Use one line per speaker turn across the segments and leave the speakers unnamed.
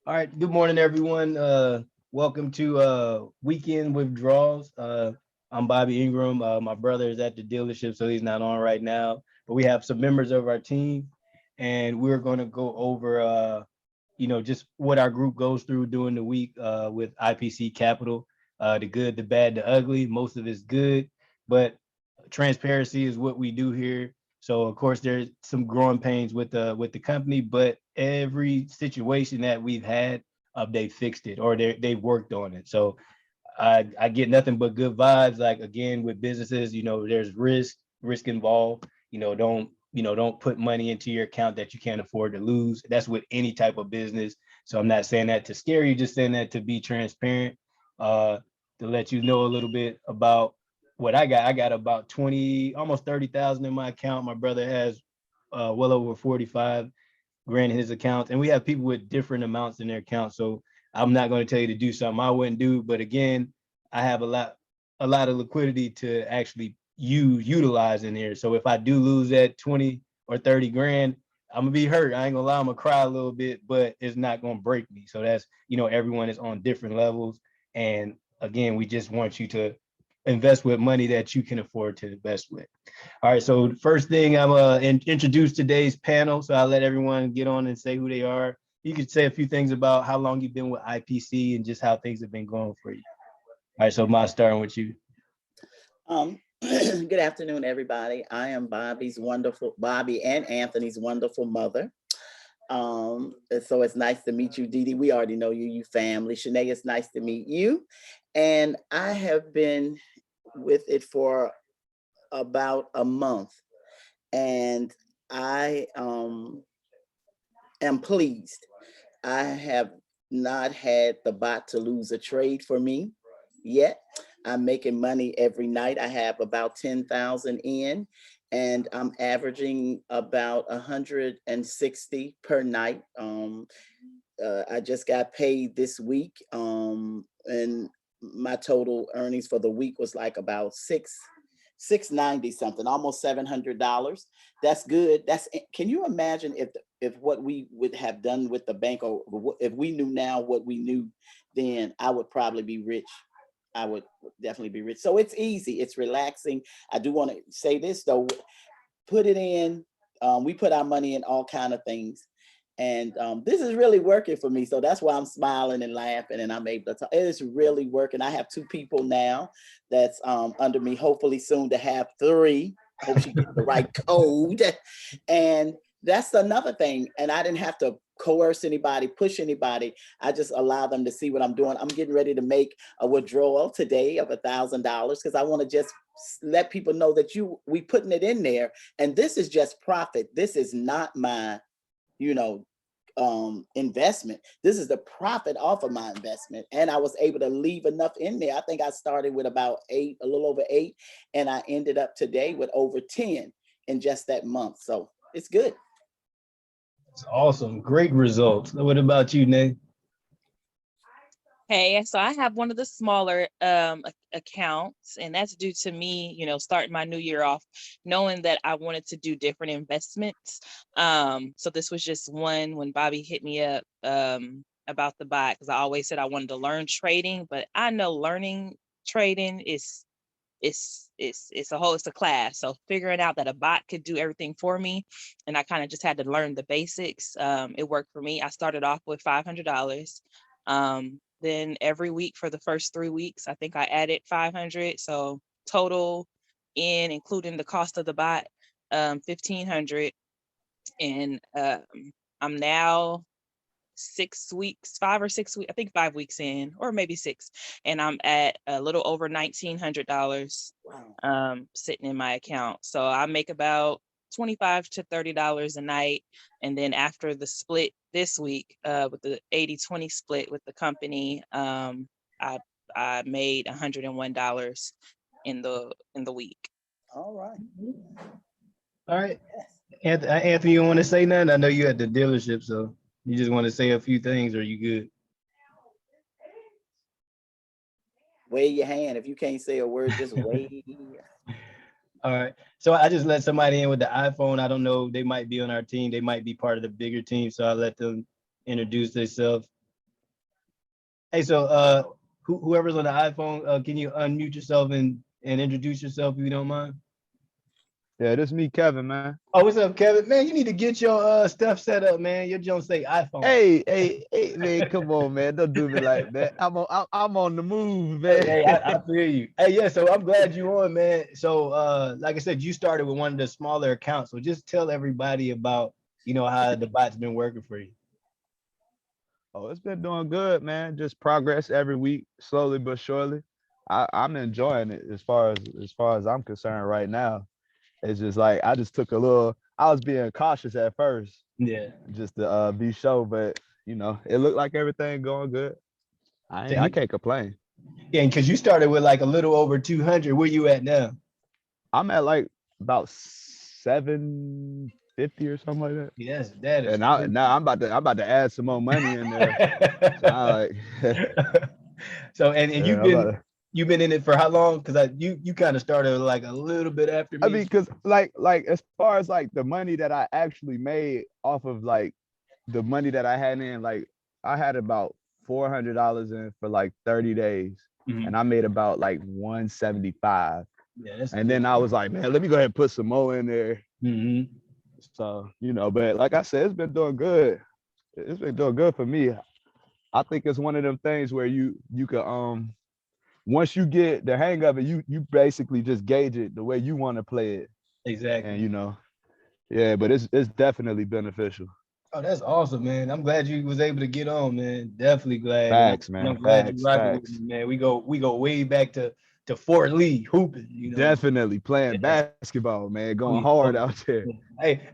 All right, good morning, everyone. Welcome to Weekend Withdrawals. I'm Bobby Ingram. My brother is at the dealership, so he's not on right now. But we have some members of our team, and we're going to go over, just what our group goes through during the week with IPC Capital. The good, the bad, the ugly. Most of it's good, but transparency is what we do here. So of course there's some growing pains with the company, but every situation that we've had, they fixed it or they've worked on it. So I get nothing but good vibes. Like again, with businesses, there's risk involved. Don't put money into your account that you can't afford to lose. That's with any type of business. So I'm not saying that to scare you, just saying that to be transparent, to let you know a little bit about what I got. I got about 20, almost 30,000 in my account. My brother has well over 45 grand in his accounts, and we have people with different amounts in their accounts. So I'm not going to tell you to do something I wouldn't do, but again, I have a lot of liquidity to actually utilize in here. So if I do lose that 20 or 30 grand, I'm gonna be hurt. I ain't gonna lie, I'm gonna cry a little bit, but it's not gonna break me. So that's, everyone is on different levels. And again, we just want you to invest with money that you can afford to invest with. All right, so first thing, I'm introduce today's panel. So I'll let everyone get on and say who they are. You could say a few things about how long you've been with IPC and just how things have been going for you. All right, so Ma, starting with you.
Good afternoon, everybody. I am Bobby and Anthony's wonderful mother. So it's nice to meet you, Dee Dee. We already know you, you family. Shanae, it's nice to meet you. And I have been with it for about a month, and I am pleased. I have not had the bot to lose a trade for me yet. I'm making money every night. I have about 10,000 in, and I'm averaging about 160 per night. I just got paid this week, and my total earnings for the week was like about 690 something, almost $700. That's good. Can you imagine if what we would have done with the bank, or if we knew now what we knew then, I would probably be rich. I would definitely be rich. So it's easy. It's relaxing. I do want to say this though, put it in. We put our money in all kind of things. And this is really working for me. So that's why I'm smiling and laughing, and I'm able to talk. It is really working. I have 2 people now that's under me, hopefully soon to have 3. Hope she gets the right code. And that's another thing. And I didn't have to coerce anybody, push anybody. I just allow them to see what I'm doing. I'm getting ready to make a withdrawal today of $1,000 because I want to just let people know that we putting it in there. And this is just profit. This is not my, you know, investment. This is the profit off of my investment. And I was able to leave enough in there. I think I started with about 8, a little over 8, and I ended up today with over 10 in just that month. So it's good.
It's awesome. Great results. What about you, Nate?
Hey, so I have one of the smaller accounts, and that's due to me, starting my new year off, knowing that I wanted to do different investments. So this was just one when Bobby hit me up about the bot, because I always said I wanted to learn trading, but I know learning trading is it's a class. So figuring out that a bot could do everything for me, and I kind of just had to learn the basics. It worked for me. I started off with $500. Then every week for the first 3 weeks, I think I added 500. So total including the cost of the bot, 1,500. And I'm now 6 weeks, 5 or 6 weeks, I think 5 weeks in, or maybe 6. And I'm at a little over $1,900 sitting in my account. So I make about $25 to $30 a night. And then after the split this week, with the 80-20 split with the company, I made $101 in the week.
All right.
All right. Anthony, you want to say nothing? I know you at the dealership, so you just want to say a few things, or you good?
Wave your hand. If you can't say a word, just wave.
All right. So I just let somebody in with the iPhone. I don't know. They might be on our team. They might be part of the bigger team. So I'll let them introduce themselves. Hey, so whoever's on the iPhone, can you unmute yourself and introduce yourself if you don't mind?
Yeah, this me, Kevin, man.
Oh, what's up, Kevin? Man, you need to get your stuff set up, man. Your Jones say iPhone.
Hey, man, come on, man. Don't do me like that. I'm on the move, man.
Hey, I feel you. Hey, yeah, so I'm glad you on, man. So like I said, you started with one of the smaller accounts. So just tell everybody about, how the bot's been working for you.
Oh, it's been doing good, man. Just progress every week, slowly but surely. I'm enjoying it as far as I'm concerned right now. It's just like I just took a little. I was being cautious at first,
Yeah.
just to be sure, but it looked like everything going good. I can't complain.
Yeah, because you started with like a little over 200. Where you at now?
I'm at like about 750 or something like that.
Yes, that is
And now I'm about to add some more money in there. So I like
So and
yeah, I'm about to,
you've been in it for how long? Because you kind of started like a little bit after
I
me.
mean, because like as far as like the money that I actually made off of like the money that I had in, like I had about $400 in for like 30 days,
Mhm.
and I made about like 175.
Yeah, that's
And
good.
then I was like, man, let me go ahead and put some more in there.
Mhm.
So, but like I said, it's been doing good. It's been doing good for me. I think it's one of them things where you can once you get the hang of it, you basically just gauge it the way you want to play it. And
Exactly.
yeah, but it's definitely beneficial.
Oh, that's awesome, man. I'm glad you was able to get on, man. Definitely glad. And
Facts,
I'm
man.
glad you
Facts,
rocking with me,
facts.
man. We go way back to Fort Lee hooping.
Definitely playing
Yeah.
basketball, man.
Oh,
Going
yeah.
hard
Oh,
out there.
yeah.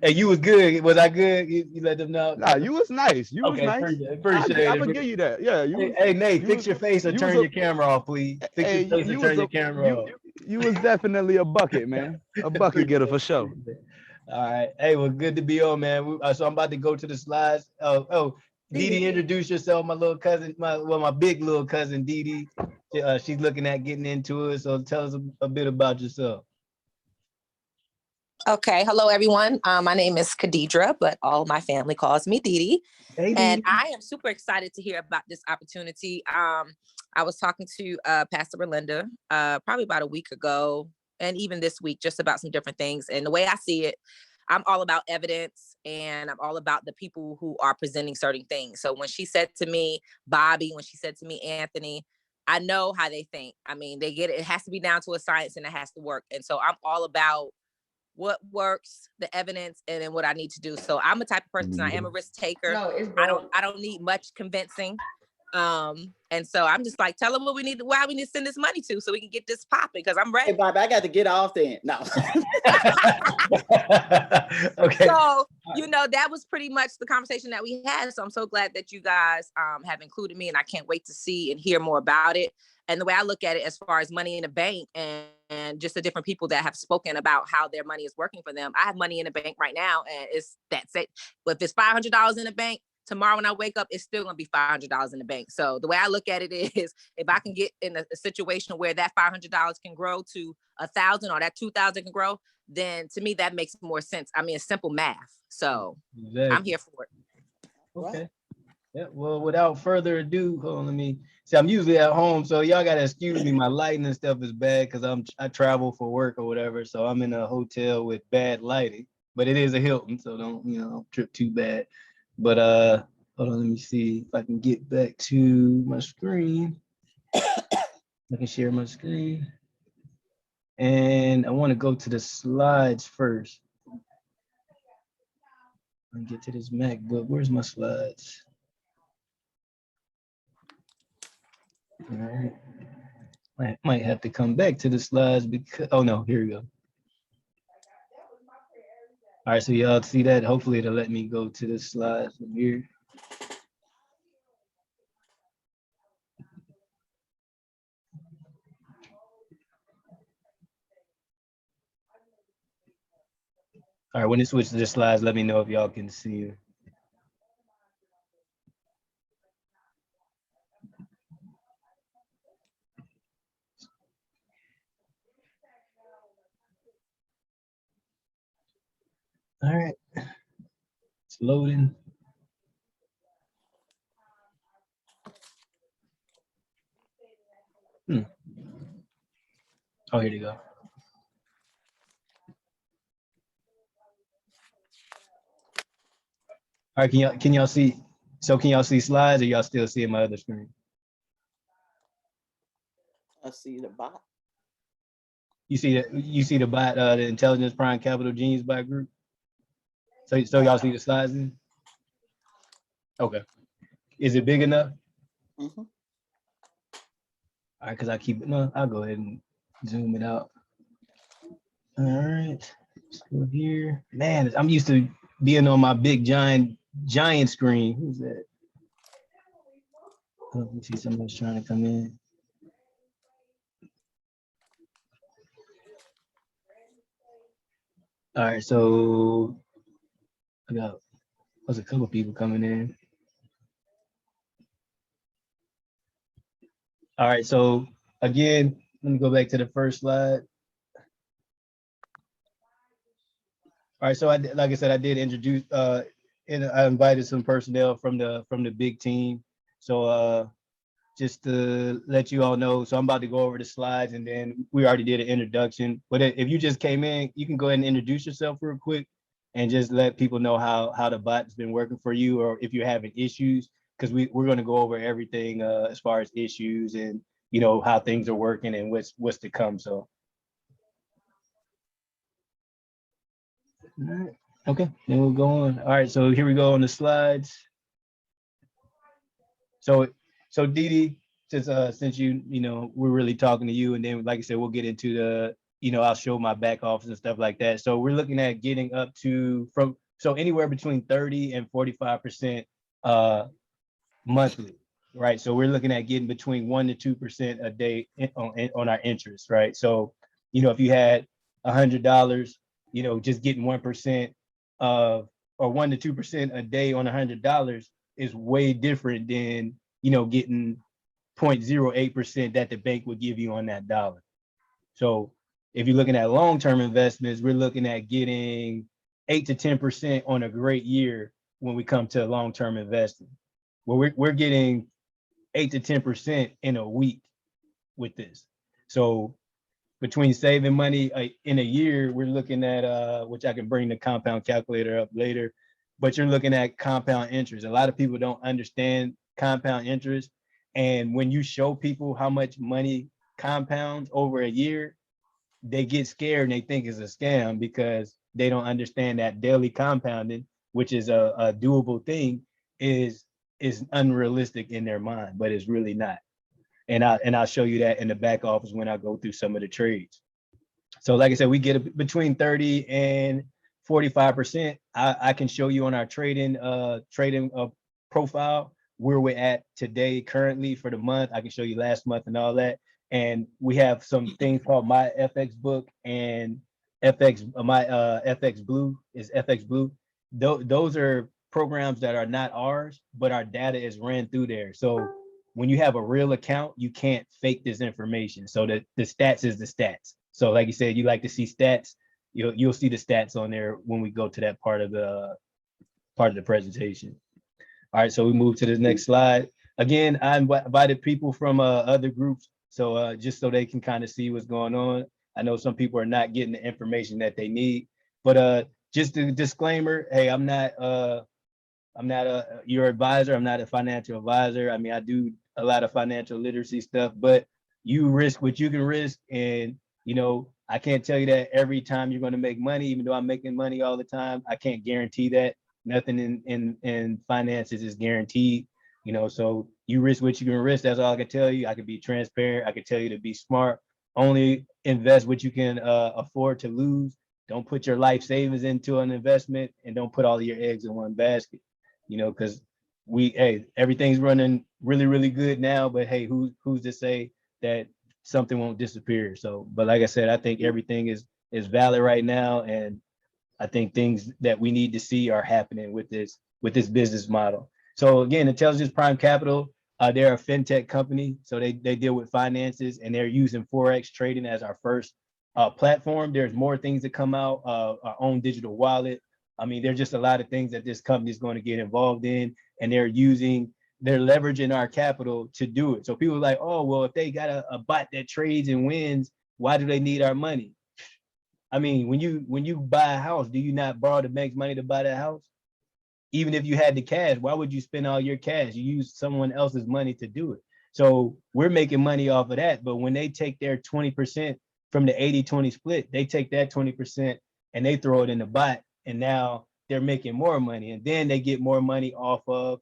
Hey, you was good. Was I good? You let them know.
Nah, you was nice. You was
Okay,
nice.
appreciate
I'm
it.
gonna give you that. Yeah,
Hey, Nate,
you
fix
was
your face or
you was
turn
a
your camera off, please. Fix your
hey,
face or turn your camera
you
off.
you was definitely a bucket, man. A bucket
Appreciate
getter
it.
for sure.
Appreciate it. All right. Hey, well, good to be on, man. So I'm about to go to the slides. Oh, Dee, introduce yourself, my little cousin, my big little cousin, Dee. She's looking at getting into it. So tell us a bit about yourself.
Okay, hello everyone. My name is Khadidra, but all my family calls me Didi.
Hey,
And
Dee.
I am super excited to hear about this opportunity. I was talking to Pastor Belinda probably about a week ago, and even this week, just about some different things. And the way I see it, I'm all about evidence, and I'm all about the people who are presenting certain things. So when she said to me, Bobby, when she said to me, Anthony, I know how they think. I mean, they get it. It has to be down to a science, and it has to work. And so I'm all about what works, the evidence, and then what I need to do. So I'm a type of person, I am a risk taker.
No, it's
I don't need much convincing. And so I'm just like, tell them what we need, why we need to send this money to so we can get this popping, because I'm
Hey,
ready.
Bobby, I got to get off then. No.
Okay.
So, that was pretty much the conversation that we had. So I'm so glad that you guys have included me, and I can't wait to see and hear more about it. And the way I look at it as far as money in the bank and just the different people that have spoken about how their money is working for them. I have money in the bank right now, and that's it. But if it's $500 in the bank, tomorrow when I wake up, it's still gonna be $500 in the bank. So the way I look at it is, if I can get in a situation where that $500 can grow to 1,000, or that 2,000 can grow, then to me that makes more sense. I mean, it's simple math. So
Exactly.
I'm here for it.
Okay. Yeah, well, without further ado, hold on, let me see. I'm usually at home, so y'all gotta excuse me. My lighting and stuff is bad because I travel for work or whatever. So I'm in a hotel with bad lighting, but it is a Hilton, so don't trip too bad. But hold on, let me see if I can get back to my screen. I can share my screen. And I want to go to the slides first. And get to this MacBook. Where's my slides? All right. I might have to come back to the slides because, oh no, here we go. All right, so y'all see that? Hopefully it'll let me go to the slides from here. All right, when it switches to the slides, let me know if y'all can see it. All right, it's loading. Oh, here you go. All right, can y'all see? So can y'all see slides, or y'all still seeing my other screen?
I see the bot.
You see the bot, the Intelligence Prime Capital Genius bot group. So y'all see the slides in? Okay. Is it big enough?
Mm-hmm.
All right, because I keep it. No, I'll go ahead and zoom it out. All right. Let's go here. Man, I'm used to being on my big giant screen. Who's that? Oh, let me see, someone's trying to come in. All right, so there's a couple people coming in. All right, so again, let me go back to the first slide. All right, so like I said, I did introduce and I invited some personnel from the big team. So just to let you all know, so I'm about to go over the slides, and then we already did an introduction. But if you just came in, you can go ahead and introduce yourself real quick and just let people know how the bot's been working for you, or if you're having issues, because we're going to go over everything as far as issues and how things are working and what's to come. So all right. Okay, then we'll go on. All right, so here we go on the slides. So Didi, since we're really talking to you, and then like I said, we'll get into the I'll show my back office and stuff like that. So we're looking at getting up to anywhere between 30 and 45% monthly, right? So we're looking at getting between 1 to 2% a day on our interest, right? So if you had $100, just getting 1% of or 1 to 2% a day on $100 is way different than getting 0.08% that the bank would give you on that dollar. So if you're looking at long-term investments, we're looking at getting 8 to 10% on a great year when we come to long-term investing. Well, we're getting 8 to 10% in a week with this. So between saving money in a year, we're looking at which I can bring the compound calculator up later, but you're looking at compound interest. A lot of people don't understand compound interest. And when you show people how much money compounds over a year, they get scared and they think it's a scam because they don't understand that daily compounding, which is a doable thing, is unrealistic in their mind, but it's really not. And I'll show you that in the back office when I go through some of the trades. So like I said, we get between 30 and 45%. I can show you on our trading profile where we're at today currently for the month. I can show you last month and all that. And we have some things called My FX Book and FX Blue is FX Blue. Those are programs that are not ours, but our data is ran through there. So when you have a real account, you can't fake this information. So the stats is the stats. So like you said, you like to see stats, you'll see the stats on there when we go to that part of the presentation. All right, so we move to the next slide. Again, I invited people from other groups, so just so they can kind of see what's going on. I know some people are not getting the information that they need, but just a disclaimer, hey, I'm not your advisor. I'm not a financial advisor. I mean, I do a lot of financial literacy stuff, but you risk what you can risk. And, I can't tell you that every time you're going to make money, even though I'm making money all the time. I can't guarantee that. Nothing in finances is guaranteed, so you risk what you can risk. That's all I can tell you. I can be transparent. I can tell you to be smart. Only invest what you can afford to lose. Don't put your life savings into an investment, and don't put all of your eggs in one basket. Because everything's running really, really good now, but hey, who's to say that something won't disappear? So, but like I said, I think everything is valid right now, and I think things that we need to see are happening with this business model. So again, Intelligence Prime Capital, they're a fintech company, so they deal with finances, and they're using Forex trading as our first platform. There's more things that come out, our own digital wallet. I mean, there's just a lot of things that this company is going to get involved in, and they're using they're leveraging our capital to do it. So people are like, oh, well, if they got a bot that trades and wins, why do they need our money? I mean, when you buy a house, do you not borrow the bank's money to buy that house? Even if you had the cash, why would you spend all your cash? You use someone else's money to do it. So we're making money off of that. But when they take their 20% from the 80-20 split, they take that 20% and they throw it in the bot. And now they're making more money. And then they get more money off of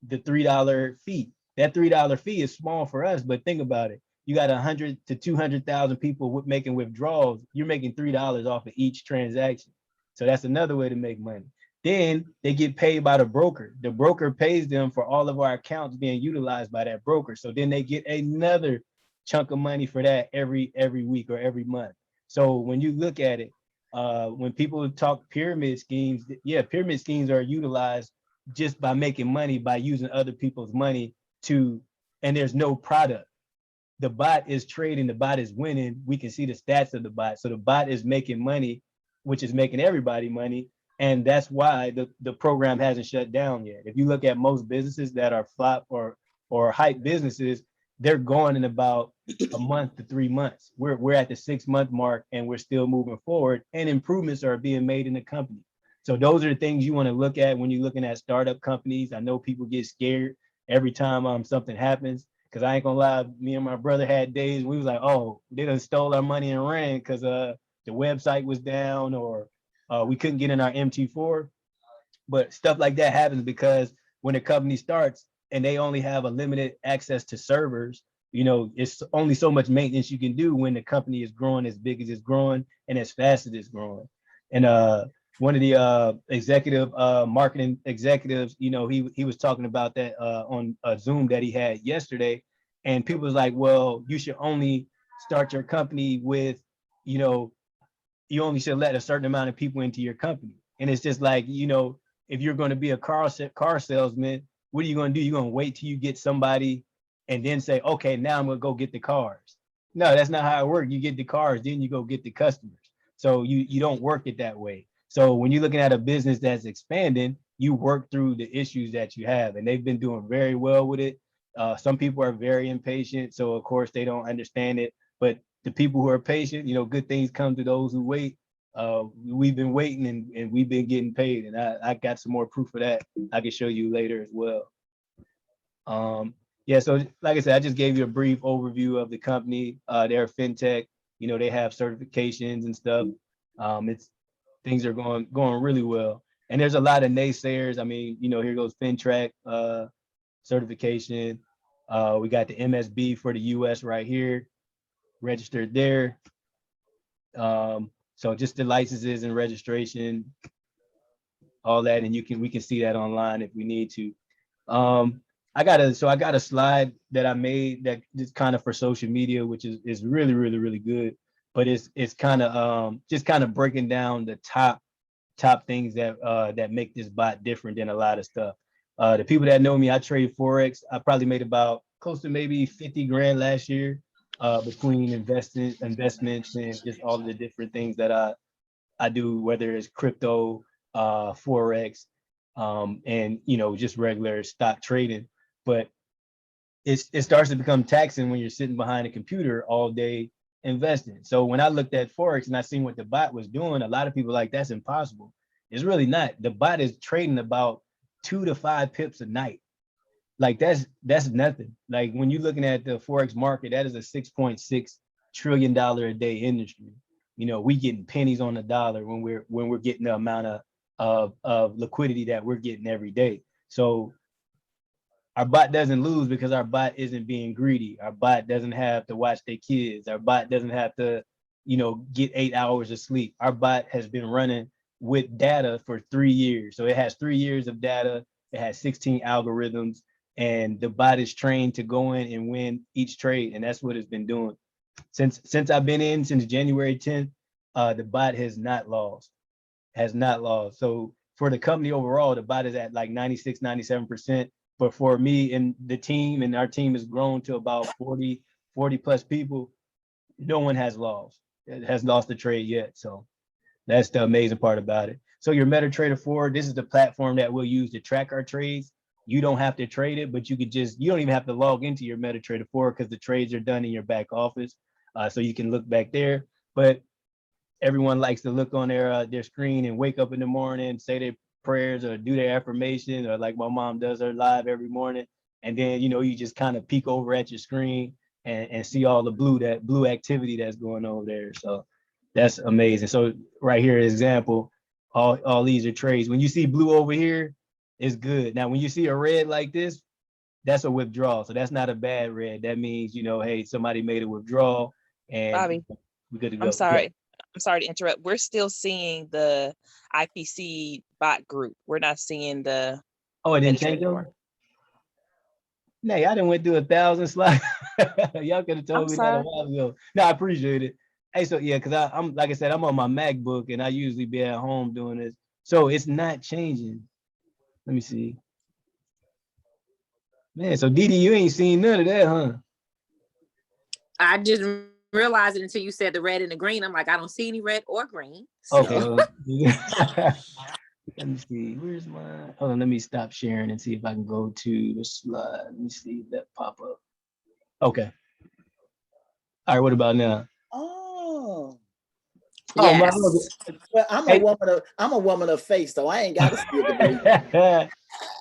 the $3 fee. That $3 fee is small for us, but think about it. You got 100 to 200,000 people making withdrawals. You're making $3 off of each transaction. So that's another way to make money. Then they get paid by the broker. The broker pays them for all of our accounts being utilized by that broker. So then they get another chunk of money for that every week or every month. So when you look at it, when people talk pyramid schemes, yeah, pyramid schemes are utilized just by making money by using other people's money to, and there's no product. The bot is trading, the bot is winning. We can see the stats of the bot. So the bot is making money, which is making everybody money. And that's why the program hasn't shut down yet. If you look at most businesses that are flop or hype businesses, they're going in about a month to 3 months. We're at the 6-month mark and we're still moving forward, and improvements are being made in the company. So those are the things you want to look at when you're looking at startup companies. I know people get scared every time something happens, because I ain't gonna lie, me and my brother had days we was like, oh, they done stole our money and ran because the website was down, or we couldn't get in our MT4. But stuff like that happens because when a company starts and they only have a limited access to servers, you know, it's only so much maintenance you can do when the company is growing as big as it's growing and as fast as it's growing. And one of the executive marketing executives, you know, he was talking about that on a Zoom that he had yesterday. And people was like, well, you should only start your company with, you know, you only should let a certain amount of people into your company. And it's just like, you know, if you're going to be a car salesman, what are you going to do? You're going to wait till you get somebody and then say, okay, now I'm going to go get the cars. No, that's not how it works. You get the cars, then you go get the customers. So you don't work it that way. So when you're looking at a business that's expanding, you work through the issues that you have, and they've been doing very well with it. Some people are very impatient, so of course they don't understand it. But the people who are patient, you know, good things come to those who wait. We've been waiting and we've been getting paid, and I got some more proof of that I can show you later as well. Yeah, so like I said, I just gave you a brief overview of the company. They're fintech, you know, they have certifications and stuff. Things are going really well. And there's a lot of naysayers. I mean, you know, here goes FinTrack certification. We got the MSB for the US right here, registered there. So just the licenses and registration, all that, and we can see that online if we need to. I got a slide that I made that is kind of for social media, which is really good. But it's kind of just kind of breaking down the top things that make this bot different than a lot of stuff. The people that know me, I trade Forex. I probably made about close to maybe 50 grand last year between investments and just all of the different things that I do, whether it's crypto, Forex, and, you know, just regular stock trading. But it starts to become taxing when you're sitting behind a computer all day investing. So when I looked at Forex and I seen what the bot was doing, a lot of people like, that's impossible. It's really not. The bot is trading about 2 to 5 pips a night. Like that's nothing. Like when you're looking at the Forex market, that is a $6.6 trillion a day industry. You know, we getting pennies on the dollar when we're getting the amount of liquidity that we're getting every day. So our bot doesn't lose because our bot isn't being greedy. Our bot doesn't have to watch their kids. Our bot doesn't have to, you know, get 8 hours of sleep. Our bot has been running with data for 3 years. So it has 3 years of data. It has 16 algorithms, and the bot is trained to go in and win each trade. And that's what it's been doing. Since I've been in, since January 10th, the bot has not lost. So for the company overall, the bot is at like 96, 97%. But for me and the team, and our team has grown to about 40 plus people, no one has lost. It has lost the trade yet. So that's the amazing part about it. So your MetaTrader 4, this is the platform that we'll use to track our trades. you don't have to trade it, but you don't even have to log into your MetaTrader 4 because the trades are done in your back office. So you can look back there. But everyone likes to look on their screen and wake up in the morning, say their prayers or do their affirmation, or like my mom does her live every morning. And then, you just kind of peek over at your screen and see all the blue activity that's going on there. So that's amazing. So right here, example, all these are trades. When you see blue over here, it's good. Now, when you see a red like this, that's a withdrawal. So that's not a bad red. That means, hey, somebody made a withdrawal and
Bobby,
we're good to go.
I'm sorry. I'm sorry to interrupt. We're still seeing the IPC bot group. We're not seeing the.
Oh, it didn't change over? Nay, I didn't went through 1,000 slides. Y'all could have told me that a while ago. No, I appreciate it. Hey, so yeah, because I'm like I said, I'm on my MacBook and I usually be at home doing this. So it's not changing. Let me see. Man, so Didi, you ain't seen none of that, huh?
I just realized it until you said the red and the green. I'm like, I don't see any red or green. So.
Okay. Let me see. Where's my? Hold on. Let me stop sharing and see if I can go to the slide. Let me see if that pop up. Okay. All right. What about now?
Oh.
Yes.
Well, I'm a woman of faith, so I ain't got to see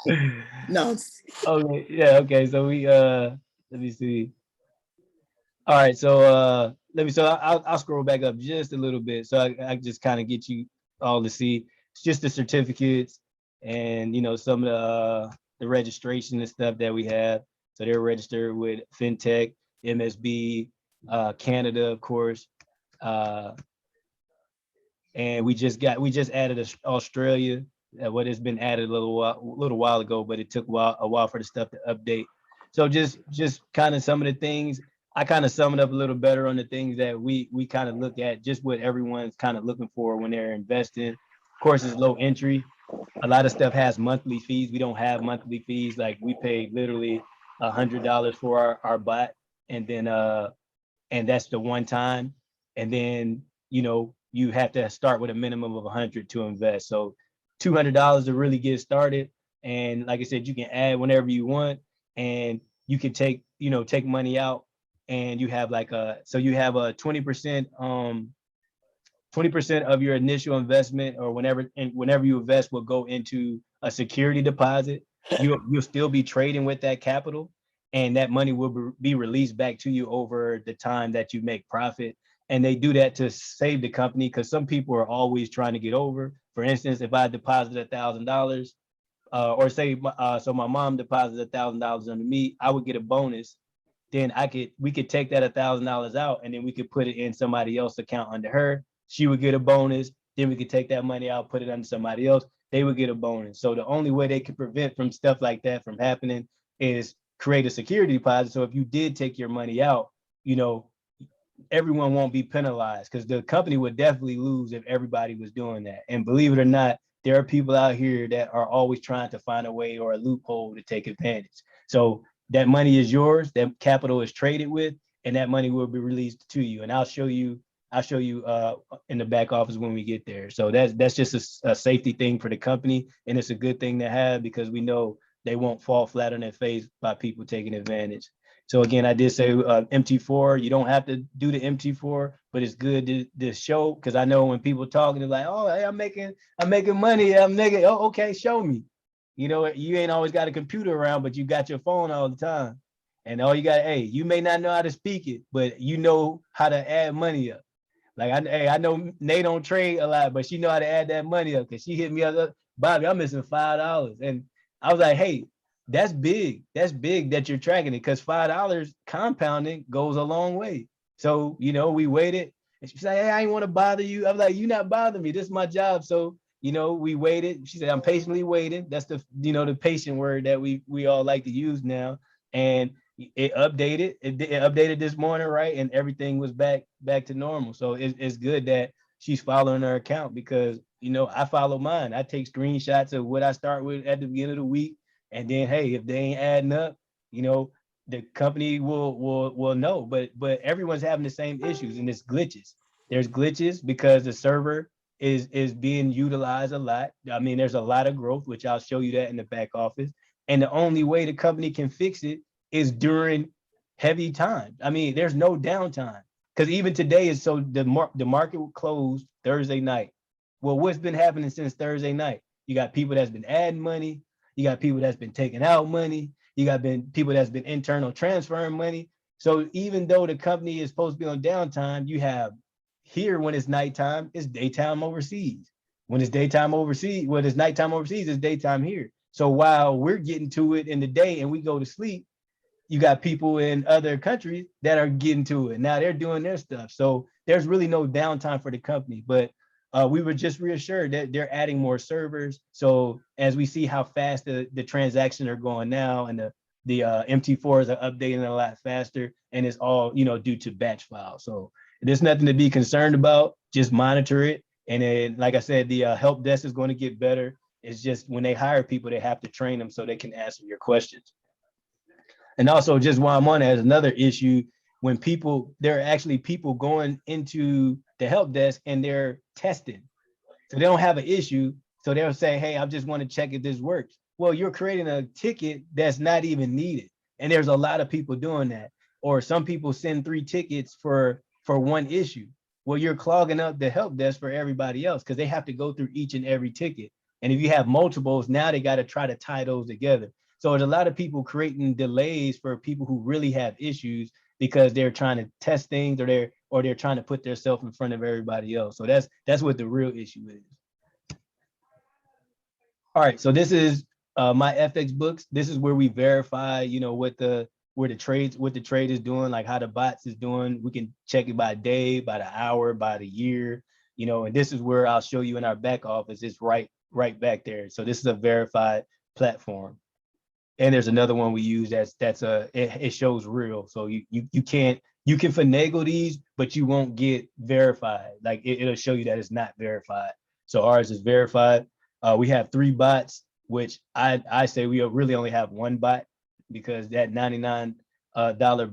it. No.
Okay. Yeah. Okay. So let me see. All right. So I'll scroll back up just a little bit, so I just kind of get you all to see. It's just the certificates and some of the registration and stuff that we have. So they're registered with FinTech, MSB, Canada, of course, and we just added Australia. What has been added a little while ago, but it took a while for the stuff to update. So just kind of some of the things. I kind of sum it up a little better on the things that we kind of look at, just what everyone's kind of looking for when they're investing. Of course, it's low entry. A lot of stuff has monthly fees. We don't have monthly fees. Like we pay literally $100 for our bot, and then and that's the one time. And then you have to start with a minimum of 100 to invest. So $200 to really get started. And like I said, you can add whenever you want, and you can take money out, and you have you have a 20% 20% of your initial investment, or whenever you invest, will go into a security deposit. You'll still be trading with that capital, and that money will be released back to you over the time that you make profit. And they do that to save the company, because some people are always trying to get over. For instance, if I deposit $1,000, or say so my mom deposited $1,000 under me, I would get a bonus. Then we could take that $1,000 out, and then we could put it in somebody else's account under her. She would get a bonus. Then we could take that money out, put it under somebody else. They would get a bonus. So the only way they could prevent from stuff like that from happening is create a security deposit. So if you did take your money out, everyone won't be penalized, because the company would definitely lose if everybody was doing that. And believe it or not, there are people out here that are always trying to find a way or a loophole to take advantage. So that money is yours, that capital is traded with, and that money will be released to you. And I'll show you in the back office when we get there. So that's just a safety thing for the company, and it's a good thing to have, because we know they won't fall flat on their face by people taking advantage. So again, I did say MT4. You don't have to do the MT4, but it's good to show, because I know when people talking, they're like, "Oh, hey, I'm making money. I'm making." Oh, okay, show me. You ain't always got a computer around, but you got your phone all the time, and all you got. Hey, you may not know how to speak it, but you know how to add money up. Like I know Nate don't trade a lot, but she know how to add that money up, because she hit me up, Bobby, I'm missing $5, and I was like, hey. That's big. That's big that you're tracking it, because $5 compounding goes a long way. So, we waited, and she said, hey, I ain't want to bother you. I'm like, you not bothering me. This is my job. So, we waited. She said, I'm patiently waiting. That's the patient word that we all like to use now. And it updated. It updated this morning, right? And everything was back to normal. So it's good that she's following her account, because, I follow mine. I take screenshots of what I start with at the beginning of the week. And then, hey, if they ain't adding up, the company will know. But everyone's having the same issues, and it's glitches. There's glitches because the server is being utilized a lot. I mean, there's a lot of growth, which I'll show you that in the back office. And the only way the company can fix it is during heavy time. I mean, there's no downtime. Because even today is so the market will close Thursday night. Well, what's been happening since Thursday night? You got people that's been adding money. You got people that's been taking out money. You got people that's been internal transferring money. So even though the company is supposed to be on downtime, you have here when it's nighttime, it's daytime overseas. When it's daytime overseas, when it's nighttime overseas, it's daytime here. So while we're getting to it in the day and we go to sleep, you got people in other countries that are getting to it. Now they're doing their stuff. So there's really no downtime for the company. But we were just reassured that they're adding more servers. So as we see how fast the transactions are going now, and the MT4s are updating a lot faster, and it's all due to batch files. So there's nothing to be concerned about. Just monitor it. And then, like I said, the help desk is going to get better. It's just when they hire people, they have to train them so they can answer your questions. And also, just while I'm on it, as another issue, when there are actually people going into the help desk and they're testing. So they don't have an issue. So they'll say, hey, I just want to check if this works. Well, you're creating a ticket that's not even needed. And there's a lot of people doing that. Or some people send 3 tickets for one issue. Well, you're clogging up the help desk for everybody else because they have to go through each and every ticket. And if you have multiples, now they got to try to tie those together. So there's a lot of people creating delays for people who really have issues because they're trying to test things, or they're trying to put themselves in front of everybody else. So that's what the real issue is. All right, so this is my FX books. This is where we verify, what the trade is doing, like how the bots is doing. We can check it by day, by the hour, by the year, and this is where I'll show you in our back office. It's right back there. So this is a verified platform. And there's another one we use it shows real. So you can finagle these, but you won't get verified. Like it'll show you that it's not verified. So ours is verified. We have 3 bots, which I say we really only have 1 bot because that $99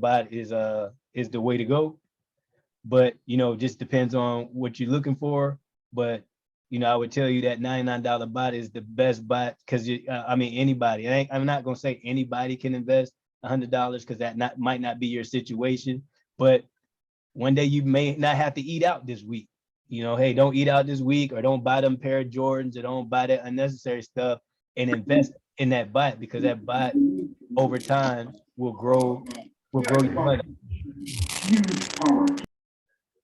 bot is the way to go. But just depends on what you're looking for. But I would tell you that $99 bot is the best bot because anybody. I'm not gonna say anybody can invest $100 because that might not be your situation. But one day you may not have to eat out this week. Hey, don't eat out this week, or don't buy them pair of Jordans, or don't buy that unnecessary stuff, and invest in that bot because that bot over time will grow your money.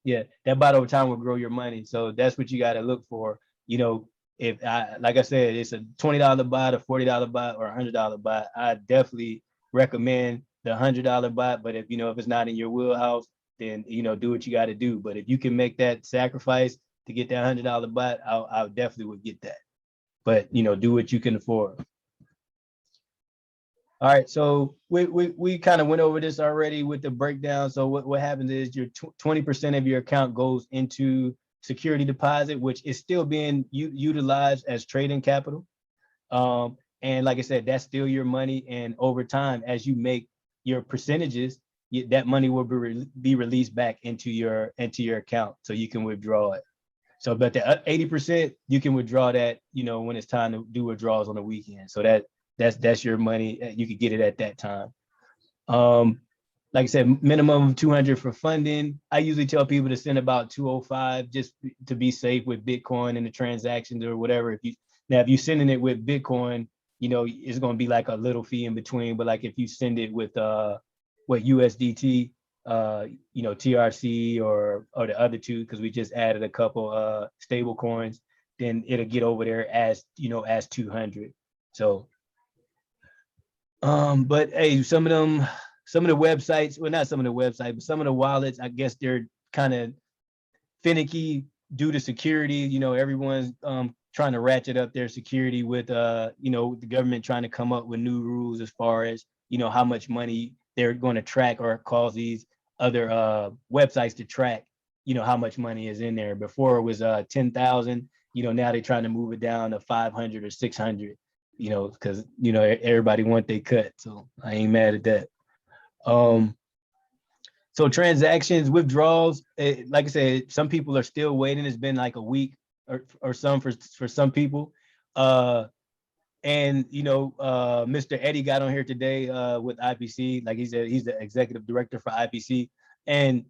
Yeah, that bot over time will grow your money. So that's what you got to look for. If like I said, it's a $20 bot, a $40 bot, or a $100 bot. I definitely recommend the $100 bot. But if it's not in your wheelhouse, then do what you got to do. But if you can make that sacrifice to get that $100 bot, I definitely would get that. But do what you can afford. All right, so we kind of went over this already with the breakdown. So what happens is your 20% of your account goes into security deposit, which is still being utilized as trading capital. And like I said, that's still your money. And over time, as you make your percentages, that money will be released back into your account, so you can withdraw it. So, but the 80%, you can withdraw that, when it's time to do withdrawals on the weekend. So that's your money. You could get it at that time. Like I said, minimum of 200 for funding. I usually tell people to send about 205 just to be safe with Bitcoin and the transactions or whatever. If you're sending it with Bitcoin, it's going to be like a little fee in between. But like if you send it with USDT, TRC or the other two, because we just added a couple stable coins, then it'll get over there as 200. So but hey, some of the websites, well, not some of the websites, but some of the wallets, I guess they're kind of finicky due to security. Everyone's trying to ratchet up their security with the government trying to come up with new rules as far as how much money they're going to track, or cause these other websites to track how much money is in there. Before it was 10,000, now they're trying to move it down to 500 or 600. Because everybody want their cut, so I ain't mad at that. So transactions, withdrawals, like I said, some people are still waiting. It's been like a week or some for some people. And Mr. Eddie got on here today with IPC. Like he said, he's the executive director for IPC, and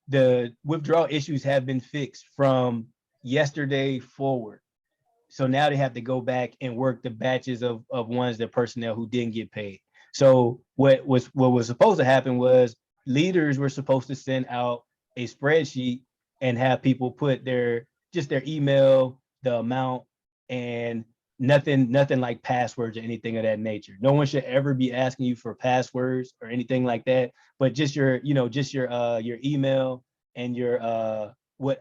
the withdrawal issues have been fixed from yesterday forward. So now they have to go back and work the batches of ones, the personnel who didn't get paid. So what was supposed to happen was leaders were supposed to send out a spreadsheet and have people put their email, the amount, and nothing like passwords or anything of that nature. No one should ever be asking you for passwords or anything like that, but just your your email and your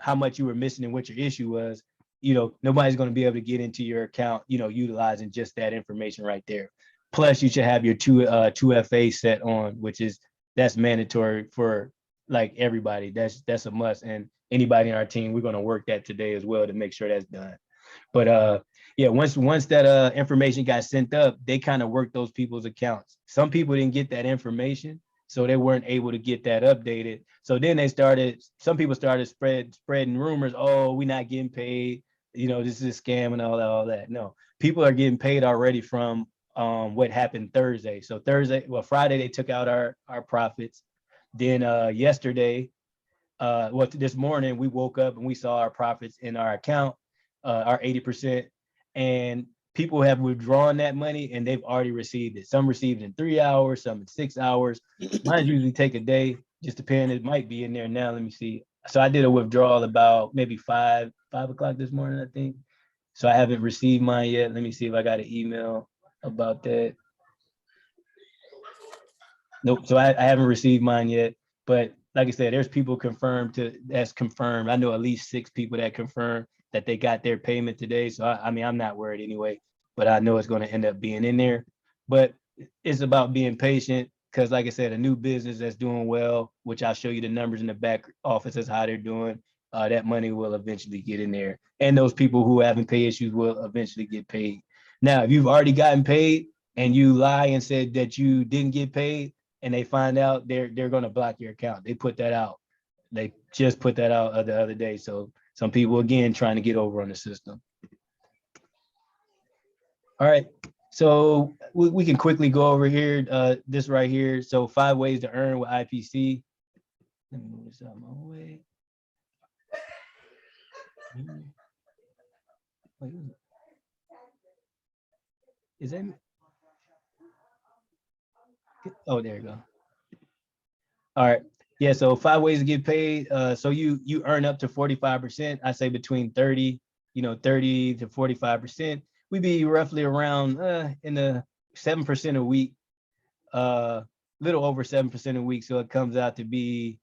how much you were missing and what your issue was. Nobody's going to be able to get into your account, utilizing just that information right there. Plus, you should have your 2FA set on, that's mandatory for like everybody. That's a must. And anybody in our team, we're going to work that today as well to make sure that's done. But yeah, once that information got sent up, they kind of worked those people's accounts. Some people didn't get that information, so they weren't able to get that updated. So then some people started spreading rumors. Oh, we're not getting paid. This is a scam and all that. No, people are getting paid already from what happened Thursday. So Friday they took out our profits. Then yesterday, this morning we woke up and we saw our profits in our account, our 80%, and people have withdrawn that money and they've already received it. Some received it in 3 hours, some in 6 hours. Mine usually take a day, just depending. It might be in there now. Let me see. So I did a withdrawal about maybe 5 o'clock this morning, I think. So I haven't received mine yet. Let me see if I got an email about that. Nope. So I haven't received mine yet. But like I said, there's people that's confirmed. I know at least 6 people that confirmed that they got their payment today. So I mean, I'm not worried anyway, but I know it's going to end up being in there. But it's about being patient, because like I said, a new business that's doing well, which I'll show you the numbers in the back office as how they're doing, that money will eventually get in there. And those people who haven't pay issues will eventually get paid. Now, if you've already gotten paid and you lie and said that you didn't get paid, and they find out, they're going to block your account. They put that out. They just put that out the other day. So some people, again, trying to get over on the system. All right. So we can quickly go over here, this right here. So 5 ways to earn with IPC. Let me move this out of my way. Wait, is that? Oh, there you go. All right. Yeah, so 5 ways to get paid. So you earn up to 45%. I say between 30 to 45%. We be roughly around in the 7% a week, little over 7% a week. So it comes out to be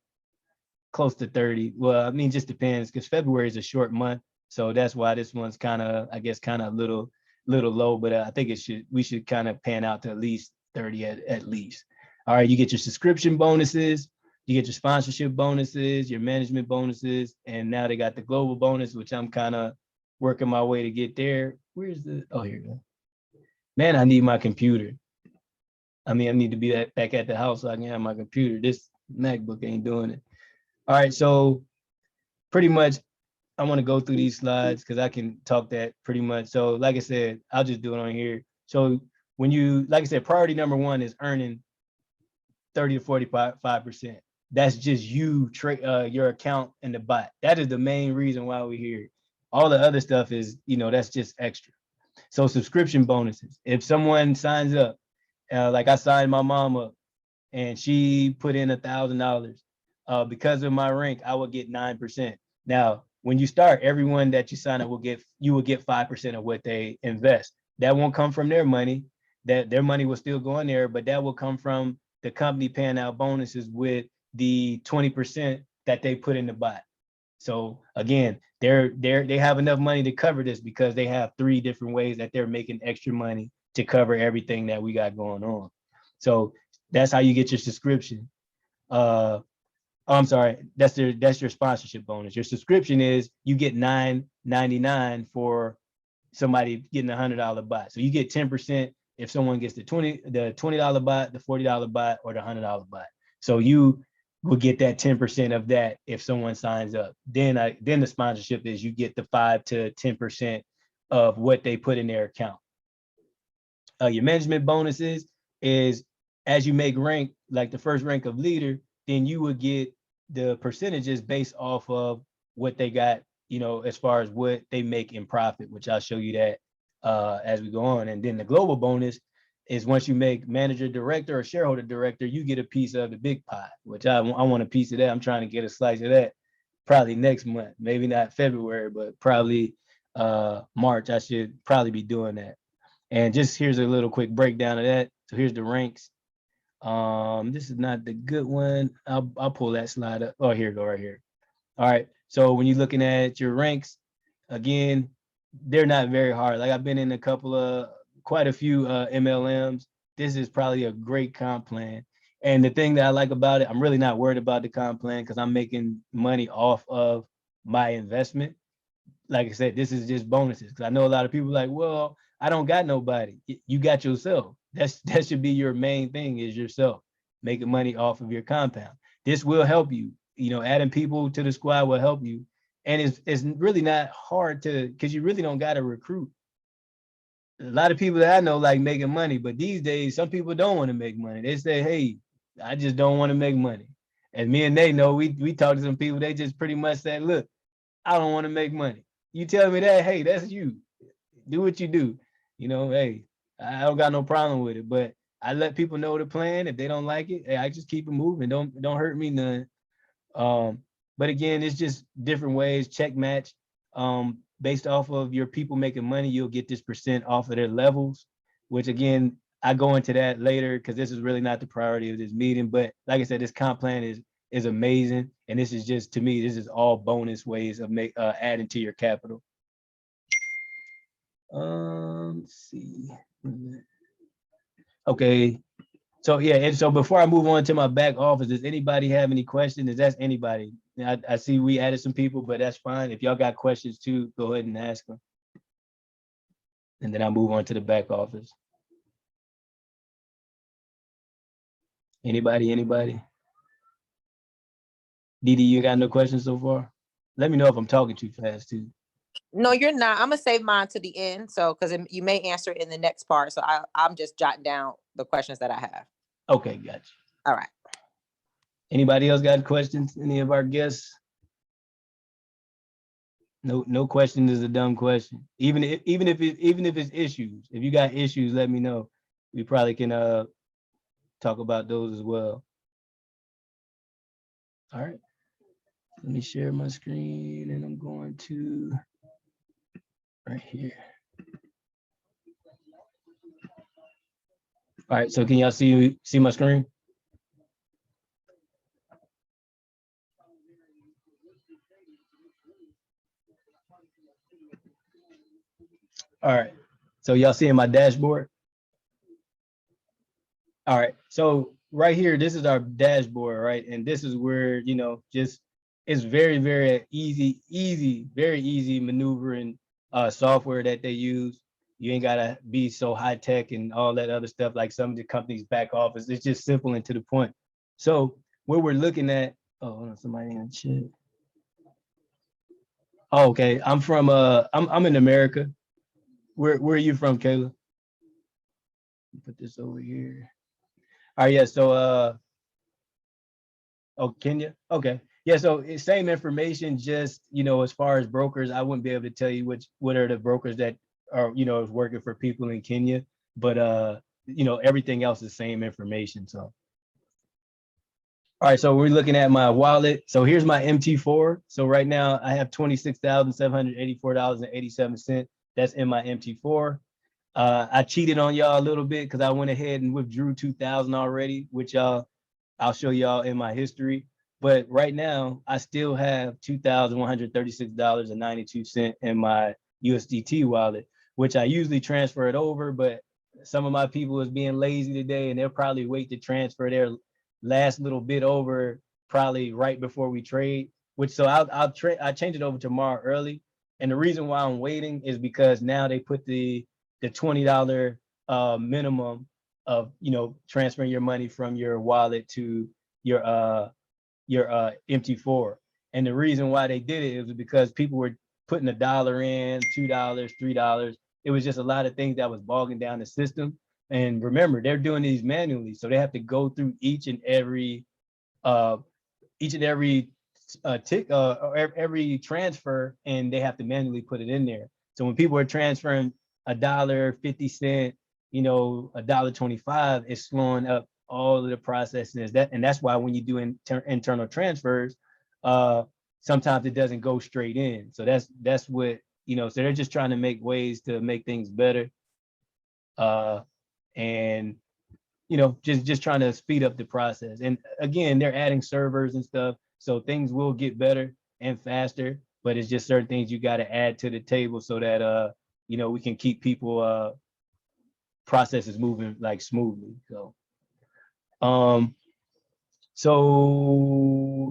close to 30. Well, I mean, just depends, because February is a short month. So that's why this one's kind of, I guess, kind of little low, but I think we should kind of pan out to at least 30 at least. All right, you get your subscription bonuses, you get your sponsorship bonuses, your management bonuses, and now they got the global bonus, which I'm kind of working my way to get there. Where's oh, here you go. Man, I need my computer. I mean, I need to be back at the house so I can have my computer. This MacBook ain't doing it. All right, so pretty much I want to go through these slides because I can talk that pretty much. So like I said, I'll just do it on here. So when you, like I said, priority number 1 is earning 30 to 45%. That's just you, your account and the bot. That is the main reason why we're here. All the other stuff is, that's just extra. So subscription bonuses. If someone signs up, like I signed my mom up and she put in $1,000, because of my rank, I will get 9%. Now, when you start, everyone that you sign up will get 5% of what they invest. That won't come from their money. That their money will still go in there, but that will come from the company paying out bonuses with the 20% that they put in the bot. So again, they have enough money to cover this because they have 3 different ways that they're making extra money to cover everything that we got going on. So that's how you get your subscription. I'm sorry, that's your sponsorship bonus. Your subscription is you get $9.99 for somebody getting $100 bot. So you get 10% if someone gets the $20 bot, the $40 bot, or the $100 bot. So you will get that 10% of that if someone signs up. Then the sponsorship is you get the 5 to 10% of what they put in their account. Your management bonuses is as you make rank, like the first rank of leader, then you would get the percentages based off of what they got, you know, as far as what they make in profit, which I'll show you that as we go on. And then the global bonus is once you make manager director or shareholder director, you get a piece of the big pie, which I want a piece of that. I'm trying to get a slice of that probably next month, maybe not February, but probably March. I should probably be doing that. And just here's a little quick breakdown of that. So here's the ranks. This is not the good one. I'll pull that slide up. Oh, here you go, right here. All right. So when you're looking at your ranks, again, they're not very hard. Like I've been in quite a few MLMs. This is probably a great comp plan. And the thing that I like about it, I'm really not worried about the comp plan because I'm making money off of my investment. Like I said, this is just bonuses because I know a lot of people like, well, I don't got nobody. You got yourself. That should be your main thing is yourself, making money off of your compound. This will help you. You know, adding people to the squad will help you. And it's really not hard because you really don't got to recruit. A lot of people that I know like making money, but these days, some people don't want to make money. They say, hey, I just don't want to make money. And me and they know, we talk to some people, they just pretty much say, look, I don't want to make money. You tell me that, hey, that's you. Do what you do. You know, hey, I don't got no problem with it, but I let people know the plan. If they don't like it, hey, I just keep it moving. Don't hurt me none. But again, it's just different ways, check match. Based off of your people making money, you'll get this percent off of their levels, which again, I go into that later because this is really not the priority of this meeting. But like I said, this comp plan is amazing. And this is just, to me, this is all bonus ways of adding to your capital. Let's see. Okay. So yeah, and so before I move on to my back office, does anybody have any questions? Is that anybody? I see we added some people, but that's fine. If y'all got questions too, go ahead and ask them. And then I'll move on to the back office. Anybody? Didi, you got no questions so far? Let me know if I'm talking too fast too.
No, you're not. I'm gonna save mine to the end, so because you may answer it in the next part. So I'm just jotting down the questions that I have.
Okay, gotcha.
All right.
Anybody else got questions? Any of our guests? No question is a dumb question. Even if it's issues, if you got issues, let me know. We probably can talk about those as well. All right. Let me share my screen and I'm going to right here. All right, so can y'all see my screen? All right, so y'all seeing my dashboard? All right, so right here, this is our dashboard, right? And this is where, you know, just it's very, very easy, very easy maneuvering software that they use. You ain't gotta be so high tech and all that other stuff like some of the companies back office. It's just simple and to the point. So what we're looking at, oh, hold on, somebody in the chat. Oh, okay, I'm from I'm in America. Where are you from, Kayla? Put this over here. All right, yeah, so oh, Kenya. Okay. Yeah, so it's same information, just, you know, as far as brokers, I wouldn't be able to tell you what are the brokers that are, you know, working for people in Kenya, but you know, everything else is same information. So all right, so we're looking at my wallet. So here's my MT4. So right now I have $26,784.87. That's in my MT4. I cheated on y'all a little bit because I went ahead and withdrew 2,000 already, which I'll show y'all in my history. But right now I still have $2,136.92 in my USDT wallet, which I usually transfer it over, but some of my people is being lazy today and they'll probably wait to transfer their last little bit over probably right before we trade, which so I'll change it over tomorrow early. And the reason why I'm waiting is because now they put the $20 minimum of, you know, transferring your money from your wallet to your MT4. And the reason why they did it was because people were putting $1 in, $2, $3. It was just a lot of things that was bogging down the system. And remember, they're doing these manually, so they have to go through each and every every transfer, and they have to manually put it in there. So when people are transferring $1.50, $1.25, it's slowing up all of the processes. And that's why when you do internal transfers, sometimes it doesn't go straight in. So that's what, so they're just trying to make ways to make things better. And just trying to speed up the process. And again, they're adding servers and stuff, so things will get better and faster, but it's just certain things you got to add to the table so that we can keep people processes moving like smoothly. So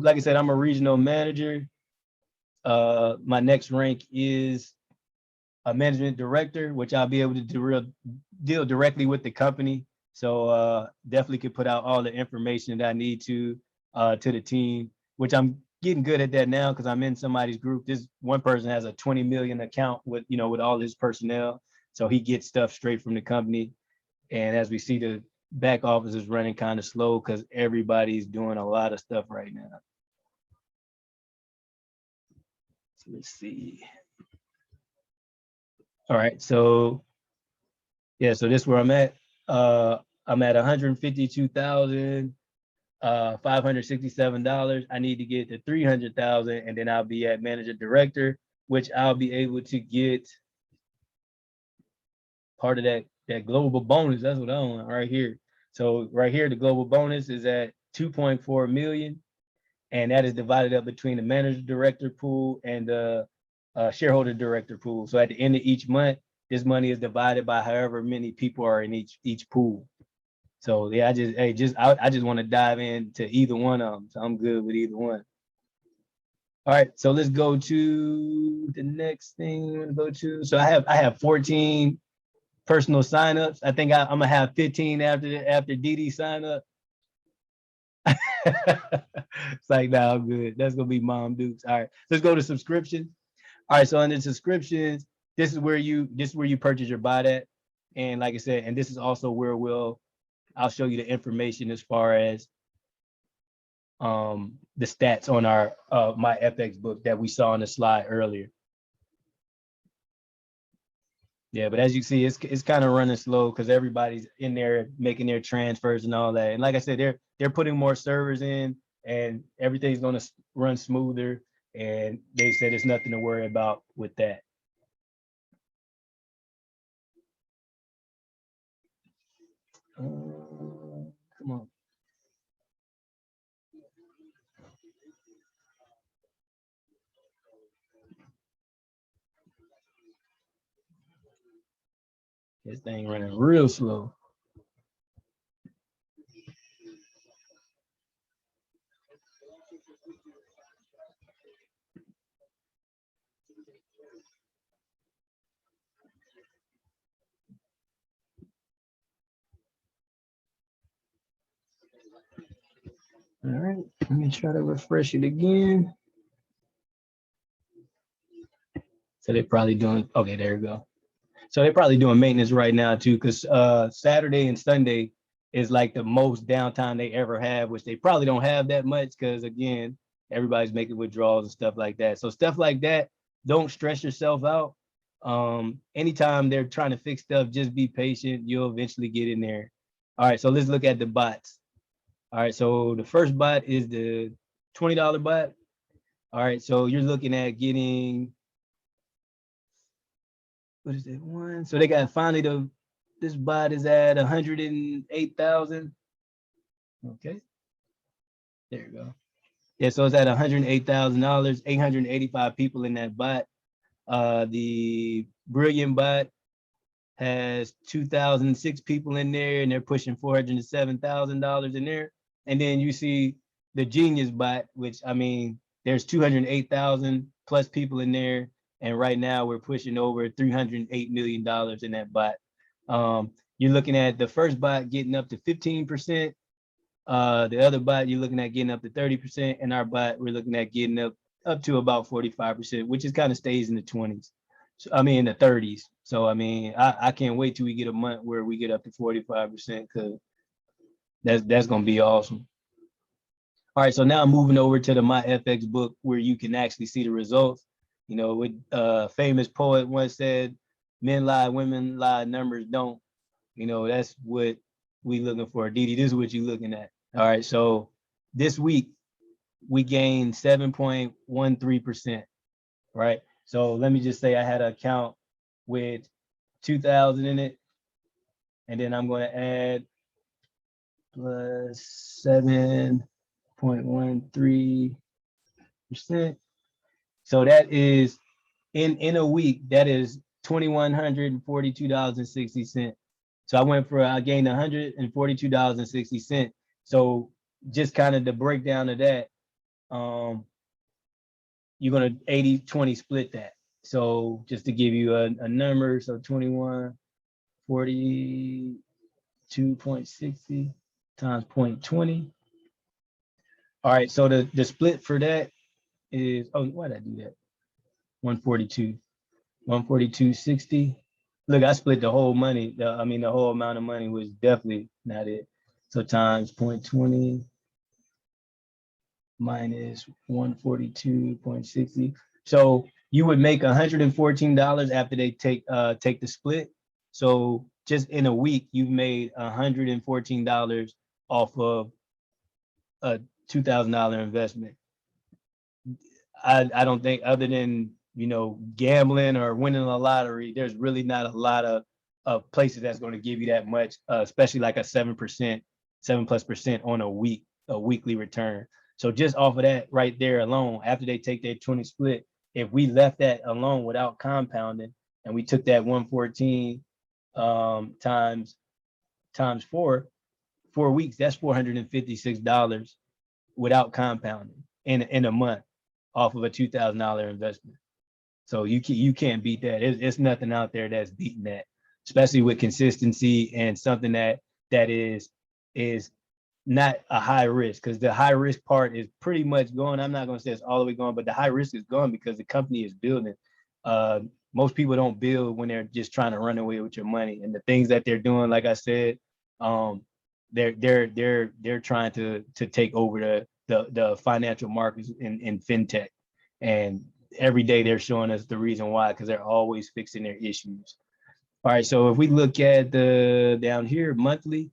like I said, I'm a regional manager. My next rank is a management director, which I'll be able to deal directly with the company. So definitely could put out all the information that I need to the team, which I'm getting good at that now because I'm in somebody's group. This one person has a 20 million account with all his personnel. So he gets stuff straight from the company. And as we see, the back office is running kind of slow because everybody's doing a lot of stuff right now. So let's see. All right, so yeah, so this is where I'm at. I'm at $152,567. I need to get to 300,000, and then I'll be at manager director, which I'll be able to get part of that global bonus. That's what I want right here. So right here, the global bonus is at 2.4 million, and that is divided up between the manager director pool and the shareholder director pool. So at the end of each month, this money is divided by however many people are in each pool. So yeah, I just want to dive into either one of them. So I'm good with either one. All right, so let's go to the next thing we're gonna go to. So I have 14 personal signups. I think I'm gonna have 15 after Didi sign up. It's like, no, I'm good. That's gonna be Mom Dukes. All right, let's go to subscriptions. All right, so under subscriptions, this is where you purchase your bot at. And like I said, and this is also where I'll show you the information as far as the stats on our my FX book that we saw on the slide earlier. Yeah, but as you see, it's kind of running slow because everybody's in there making their transfers and all that. And like I said, they're putting more servers in, and everything's going to run smoother. And they said there's nothing to worry about with that. Come on. This thing running real slow. All right, let me try to refresh it again. So they're probably doing, okay, there we go. So they're probably doing maintenance right now too, because Saturday and Sunday is like the most downtime they ever have, which they probably don't have that much because again, everybody's making withdrawals and stuff like that. So stuff like that, don't stress yourself out. Anytime they're trying to fix stuff, just be patient. You'll eventually get in there. All right, so let's look at the bots. All right, so the first bot is the $20 bot. All right, so you're looking at getting, what is it, one? So they got finally this bot is at 108,000. Okay, there you go. Yeah, so it's at $108,000, 885 people in that bot. The Brilliant bot has 2,006 people in there, and they're pushing $407,000 in there. And then you see the Genius bot, which I mean, there's 208,000 plus people in there, and right now we're pushing over $308 million in that bot. You're looking at the first bot getting up to 15%. The other bot you're looking at getting up to 30%, and our bot we're looking at getting up to about 45%, which is kind of stays in the 20s. So, I mean, in the 30s. So, I mean, I can't wait till we get a month where we get up to 45% because that's going to be awesome. All right, so now I'm moving over to the My FX book where you can actually see the results. You know, with famous poet once said, men lie, women lie, numbers don't. You know, that's what we looking for. Didi, this is what you're looking at. All right, so this week we gained 7.13%, right? So let me just say I had an account with 2,000 in it, and then I'm going to add plus 7.13%. So that is in a week, that is $2,142.60. So I gained $142.60. So just kind of the breakdown of that, you're gonna 80-20 split that. So just to give you a number, so 2142.60 times 0.20. All right, so the split for that is, oh, why did I do that? 142.60. Look, I split the whole money. The whole amount of money was definitely not it. So times 0.20 minus 142.60. So you would make $114 after they take the split. So just in a week, you've made $114 off of a $2,000 investment. I don't think, other than, you know, gambling or winning a lottery, there's really not a lot of places that's going to give you that much, especially like a 7%, 7+% on a weekly return. So just off of that right there alone, after they take their 20 split, if we left that alone without compounding and we took that 114 times 4 weeks, that's $456 without compounding in a month off of a $2,000 investment. So you can't beat that. It's nothing out there that's beating that, especially with consistency and something that is not a high risk, because the high risk part is pretty much gone. I'm not going to say it's all the way gone, but the high risk is gone because the company is building. Most people don't build when they're just trying to run away with your money, and the things that they're doing, like I said, they're trying to take over the financial markets in fintech, and every day they're showing us the reason why, because they're always fixing their issues. All right, so if we look at the down here monthly,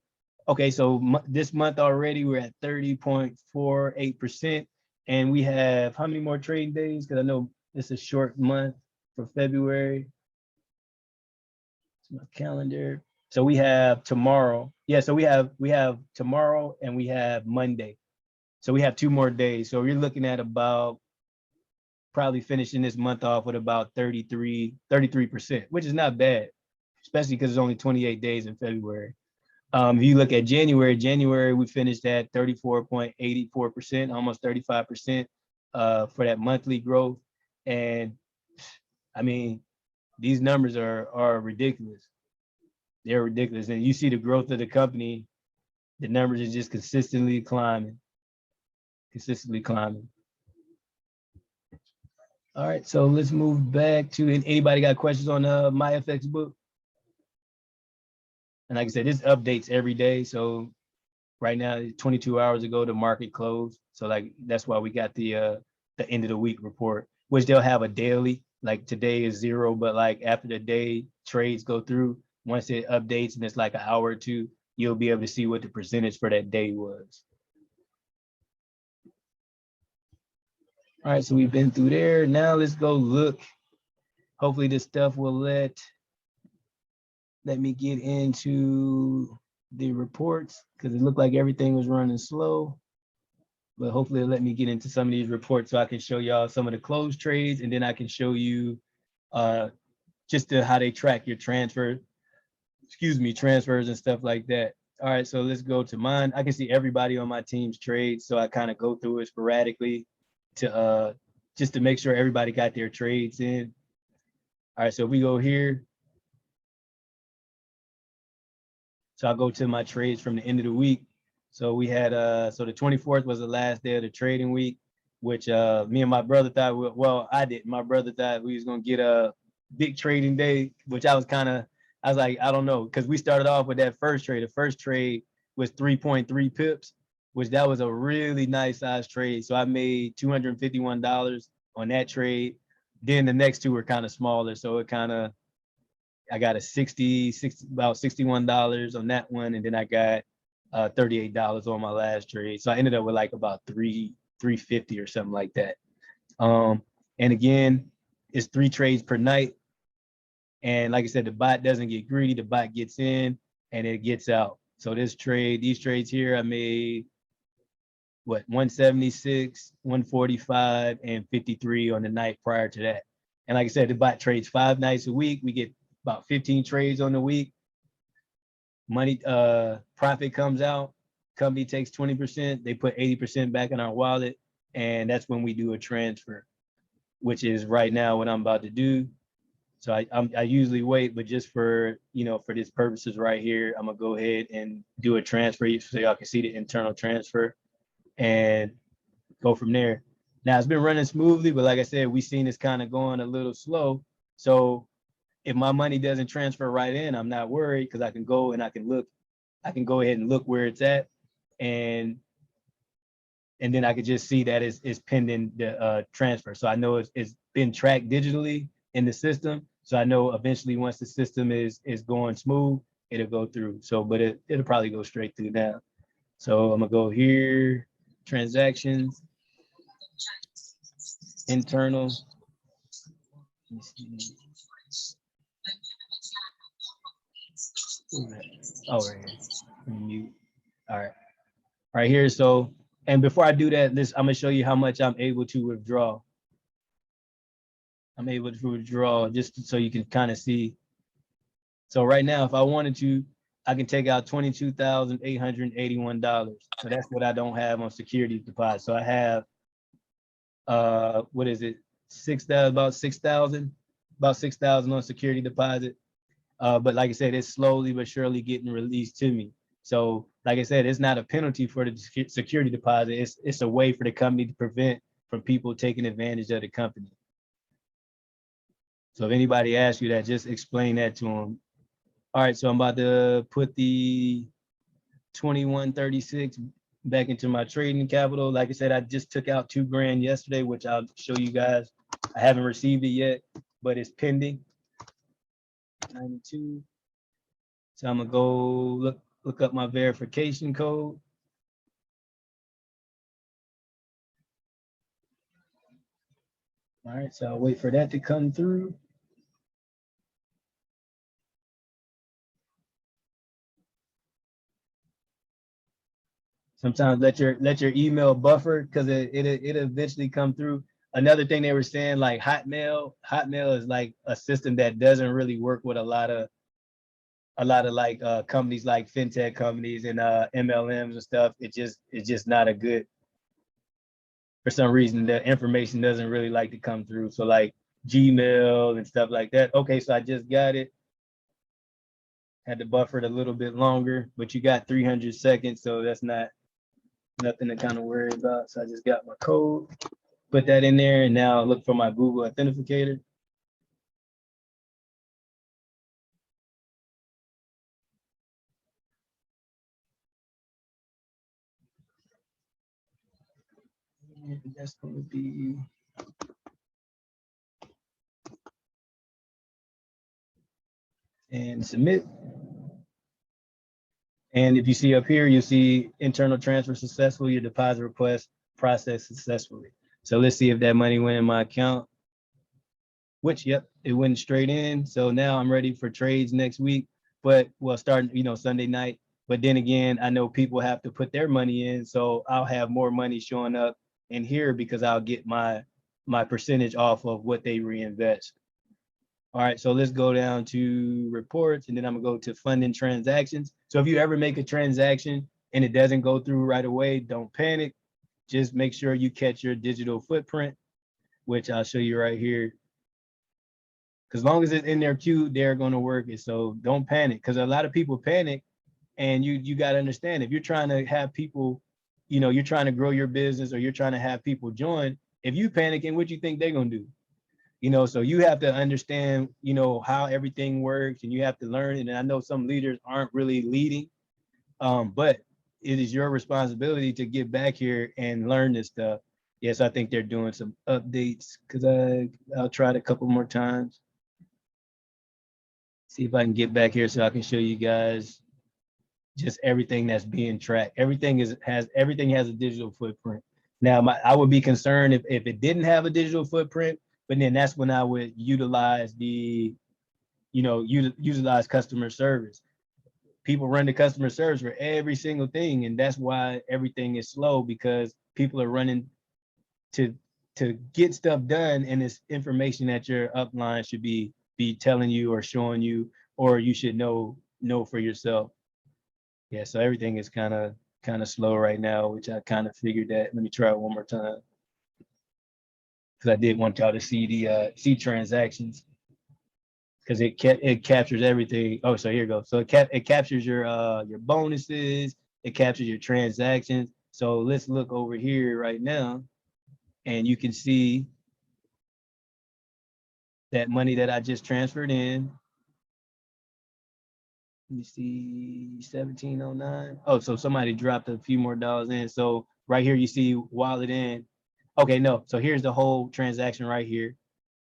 okay, so this month already we're at 30.48%, and we have how many more trading days? Because I know it's a short month for February. It's my calendar. So we have tomorrow. Yeah, so we have tomorrow and we have Monday. So we have 2 more days. So you're looking at about probably finishing this month off with about 33%, which is not bad, especially because it's only 28 days in February. If you look at January, we finished at 34.84%, almost 35% for that monthly growth. And I mean, these numbers are ridiculous. They're ridiculous. And you see the growth of the company, the numbers are just consistently climbing. All right, so let's move back to, anybody got questions on My FX book? And like I said, this updates every day. So right now, 22 hours ago, the market closed. So like, that's why we got the end of the week report, which they'll have a daily, like today is 0, but like after the day trades go through, once it updates and it's like an hour or 2, you'll be able to see what the percentage for that day was. All right, so we've been through there. Now let's go look. Hopefully this stuff will let me get into the reports, because it looked like everything was running slow. But hopefully it'll let me get into some of these reports so I can show y'all some of the closed trades, and then I can show you just how they track your transfers and stuff like that. All right, so let's go to mine. I can see everybody on my team's trades, so I kind of go through it sporadically to just to make sure everybody got their trades in. All right, so if we go here, so I'll go to my trades from the end of the week. So we had so the 24th was the last day of the trading week, which me and my brother thought, well, I didn't. My brother thought we was gonna get big trading day, which I was like, I don't know, because we started off with that first trade. The first trade was 3.3 pips, which that was a really nice size trade. So I made $251 on that trade. Then the next two were kind of smaller. So I got a about $61 on that one. And then I got $38 on my last trade. So I ended up with like about 350 or something like that. And again, it's 3 trades per night. And like I said, the bot doesn't get greedy. The bot gets in and it gets out. So these trades here, I made what, 176, 145, and 53 on the night prior to that. And like I said, the bot trades 5 nights a week. We get about 15 trades on the week. Money, profit comes out. Company takes 20%. They put 80% back in our wallet. And that's when we do a transfer, which is right now what I'm about to do. So I usually wait, but just for, for these purposes right here, I'm gonna go ahead and do a transfer so y'all can see the internal transfer and go from there. Now it's been running smoothly, but like I said, we've seen this kind of going a little slow. So if my money doesn't transfer right in, I'm not worried because I can go and I can go ahead and look where it's at. And then I could just see that it's pending the transfer. So I know it's been tracked digitally in the system. So I know eventually once the system is going smooth, it'll go through. So, but it'll probably go straight through now. So I'm gonna go here, transactions, internal. Oh, right here. Mute. All right. Right here. So, and before I do that, I'm gonna show you how much I'm able to withdraw. I'm able to withdraw just so you can kind of see. So right now, if I wanted to, I can take out $22,881. So that's what I don't have on security deposit. So I have, what is it? About 6,000 on security deposit. But like I said, it's slowly but surely getting released to me. So like I said, it's not a penalty for the security deposit. It's a way for the company to prevent from people taking advantage of the company. So if anybody asks you that, just explain that to them. All right, so I'm about to put the 2136 back into my trading capital. Like I said, I just took out $2 grand yesterday, which I'll show you guys. I haven't received it yet, but it's pending. 92. So I'm gonna go look up my verification code. All right, so I'll wait for that to come through. Sometimes let your email buffer because it'll eventually come through. Another thing they were saying, like Hotmail is like a system that doesn't really work with a lot of like companies like fintech companies and MLMs and stuff. It's just not a good, for some reason the information doesn't really like to come through. So like Gmail and stuff like that. Okay, so I just got it. Had to buffer it a little bit longer, but you got 300 seconds, so that's nothing to kind of worry about. So I just got my code, put that in there, and now look for my Google Authenticator. And that's going to be and submit. And if you see up here, you'll see internal transfer successful, your deposit request processed successfully. So let's see if that money went in my account, which, yep, it went straight in. So now I'm ready for trades next week, but well, starting, Sunday night. But then again, I know people have to put their money in. So I'll have more money showing up in here because I'll get my percentage off of what they reinvest. All right, so let's go down to reports, and then I'm gonna go to funding transactions. So if you ever make a transaction and it doesn't go through right away, don't panic. Just make sure you catch your digital footprint, which I'll show you right here. Because as long as it's in their queue, they're gonna work it. So don't panic, because a lot of people panic, and you gotta understand, if you're trying to have people, you're trying to grow your business or you're trying to have people join, if you panic, and what you think they're gonna do? you know, so you have to understand, you know, how everything works, and you have to learn. And I know some leaders aren't really leading, but it is your responsibility to get back here and learn this stuff. Yes, I think they're doing some updates, because I'll try it a couple more times. See if I can get back here so I can show you guys just everything that's being tracked. Everything has a digital footprint. Now, I would be concerned if it didn't have a digital footprint, but then that's when I would utilize utilize customer service. People run the customer service for every single thing, and that's why everything is slow, because people are running to get stuff done, and it's information that your upline should be telling you or showing you, or you should know for yourself. Yeah, so everything is kind of slow right now, which I kind of figured that. Let me try it one more time, because I did want y'all to see the see transactions, because it captures everything. Oh, so here you go. So it captures your bonuses, it captures your transactions. So let's look over here right now, and you can see that money that I just transferred in. Let me see, 1709. Oh, so somebody dropped a few more dollars in. So right here you see wallet in. Okay, no. So here's the whole transaction right here.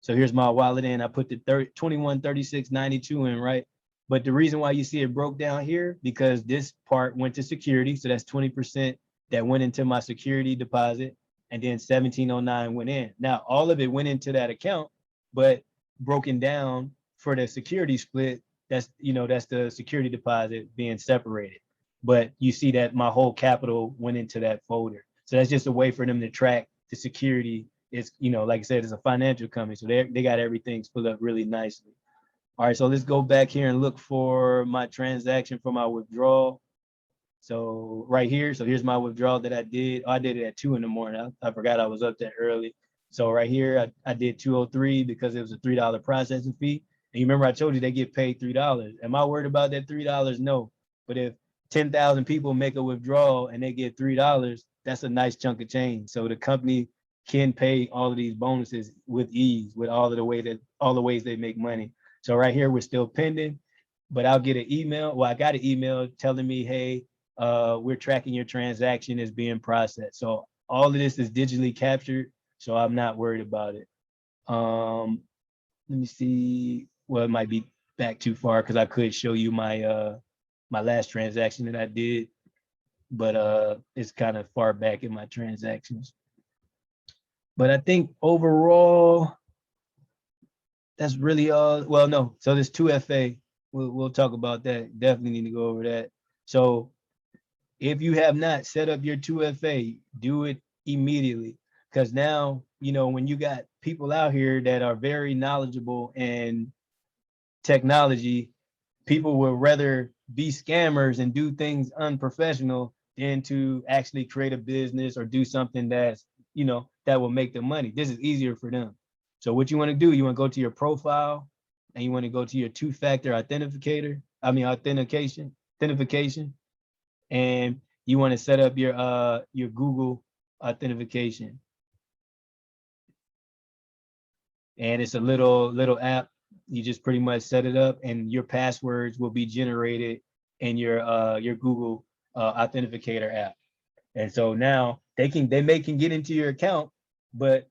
So here's my wallet in. I put the 2136.92 in, right? But the reason why you see it broke down here, because this part went to security. So that's 20% that went into my security deposit, and then 1709 went in. Now, all of it went into that account, but broken down for the security split, that's the security deposit being separated. But you see that my whole capital went into that folder. So that's just a way for them to track the security. It's, like I said, it's a financial company, so they got everything split up really nicely. All right, so let's go back here and look for my transaction for my withdrawal. So right here, so here's my withdrawal that I did. Oh, I did it at 2 in the morning. I forgot I was up that early. So right here, I did 203 because it was a $3 processing fee. And you remember I told you they get paid $3. Am I worried about that $3? No. But if 10,000 people make a withdrawal and they get $3, that's a nice chunk of change. So the company can pay all of these bonuses with ease, with all the ways they make money. So right here, we're still pending, but I'll get an email. Well, I got an email telling me, hey, we're tracking your transaction as being processed. So all of this is digitally captured, so I'm not worried about it. Let me see. Well, it might be back too far, because I could show you my my last transaction that I did, but it's kind of far back in my transactions. But I think overall, that's really all. Well, no. So there's 2FA. We'll talk about that. Definitely need to go over that. So if you have not set up your 2FA, do it immediately, because now, when you got people out here that are very knowledgeable in technology, people will rather be scammers and do things unprofessional than to actually create a business or do something that's, that will make them money. This is easier for them. So what you want to do, you want to go to your profile, and you want to go to your two-factor authentication, and you want to set up your Google authentication. And it's a little app. You just pretty much set it up, and your passwords will be generated in your Google authenticator app. And so now they can get into your account, but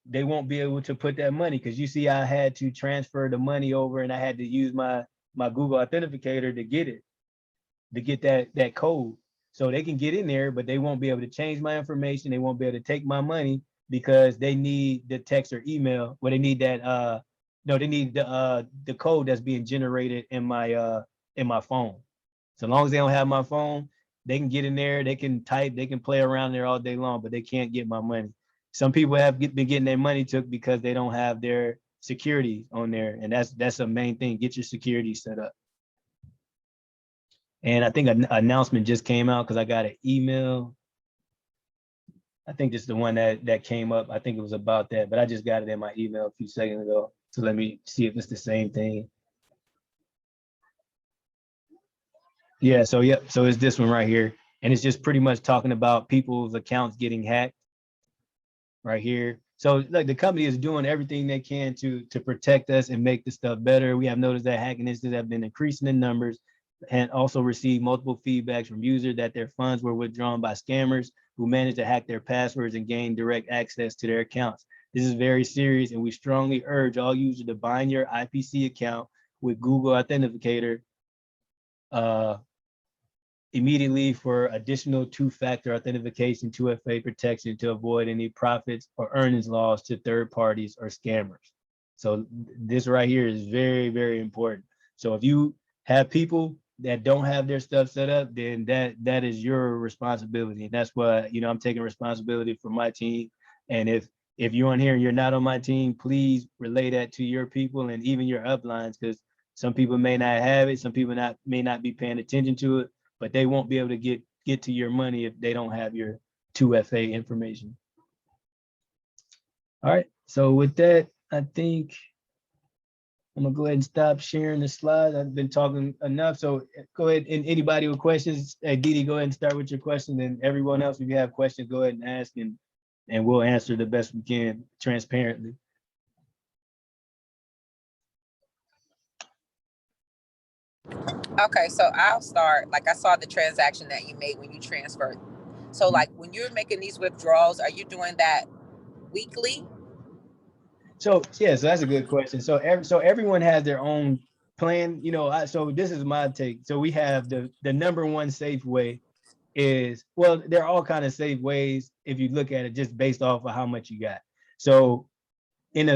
they won't be able to put that money, because you see I had to transfer the money over, and I had to use my Google authenticator to get that code. So they can get in there, but they won't be able to change my information. They won't be able to take my money, because they need the text or email. Well, they need that they need the code that's being generated in my phone. So long as they don't have my phone, they can get in there, they can type, they can play around there all day long, but they can't get my money. Some people have been getting their money took because they don't have their security on there, and that's the main thing. Get your security set up. And I think an announcement just came out, because I got an email. I think this is the one that came up. I think it was about that, but I just got it in my email a few seconds ago. So let me see if it's the same thing. Yeah, so it's this one right here. And it's just pretty much talking about people's accounts getting hacked right here. So like the company is doing everything they can to protect us and make the stuff better. We have noticed that hacking incidents have been increasing in numbers and also received multiple feedbacks from users that their funds were withdrawn by scammers who managed to hack their passwords and gain direct access to their accounts. This is very serious, and we strongly urge all users to bind your IPC account with Google Authenticator immediately for additional two-factor authentication, 2FA protection to avoid any profits or earnings loss to third parties or scammers. So this right here is very, very important. So if you have people that don't have their stuff set up, then that is your responsibility. And that's what, I'm taking responsibility for my team. And if you're on here and you're not on my team, please relay that to your people and even your uplines, because some people may not have it, some people may not be paying attention to it, but they won't be able to get to your money if they don't have your 2FA information. All right, so with that, I think I'm gonna go ahead and stop sharing the slides. I've been talking enough, so go ahead, and anybody with questions, hey, Didi, go ahead and start with your question, and everyone else, if you have questions, go ahead and ask, and we'll answer the best we can transparently.
Okay, so I'll start. Like I saw the transaction that you made when you transferred. So like when you're making these withdrawals, are you doing that weekly?
So yeah, so that's a good question. So everyone has their own plan. So this is my take. So we have the number one safe way is, well, there are all kind of safe ways if you look at it just based off of how much you got. So in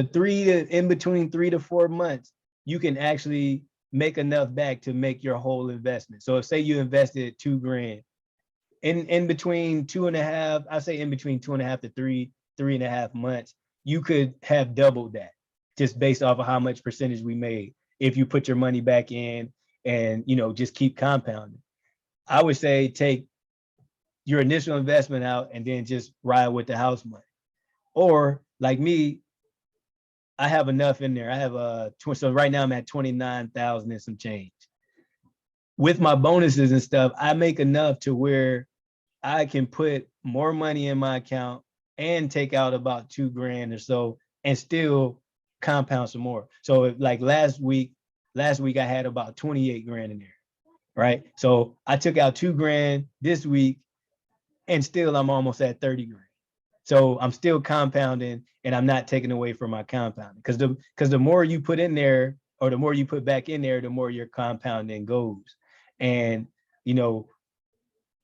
between 3 to 4 months, you can actually make enough back to make your whole investment. So if say you invested $2,000 in between 2.5, I say in between 2.5 to 3.5 months, you could have doubled that just based off of how much percentage we made if you put your money back in and just keep compounding. I would say take your initial investment out and then just ride with the house money. Or like me, I have enough in there. I have so right now I'm at 29,000 and some change. With my bonuses and stuff, I make enough to where I can put more money in my account and take out about $2,000 or so and still compound some more. So like last week I had about 28 grand in there, right? So I took out $2,000 this week and still I'm almost at 30 grand. So I'm still compounding and I'm not taking away from my compounding, because the more you put in there or the more you put back in there, the more your compounding goes. And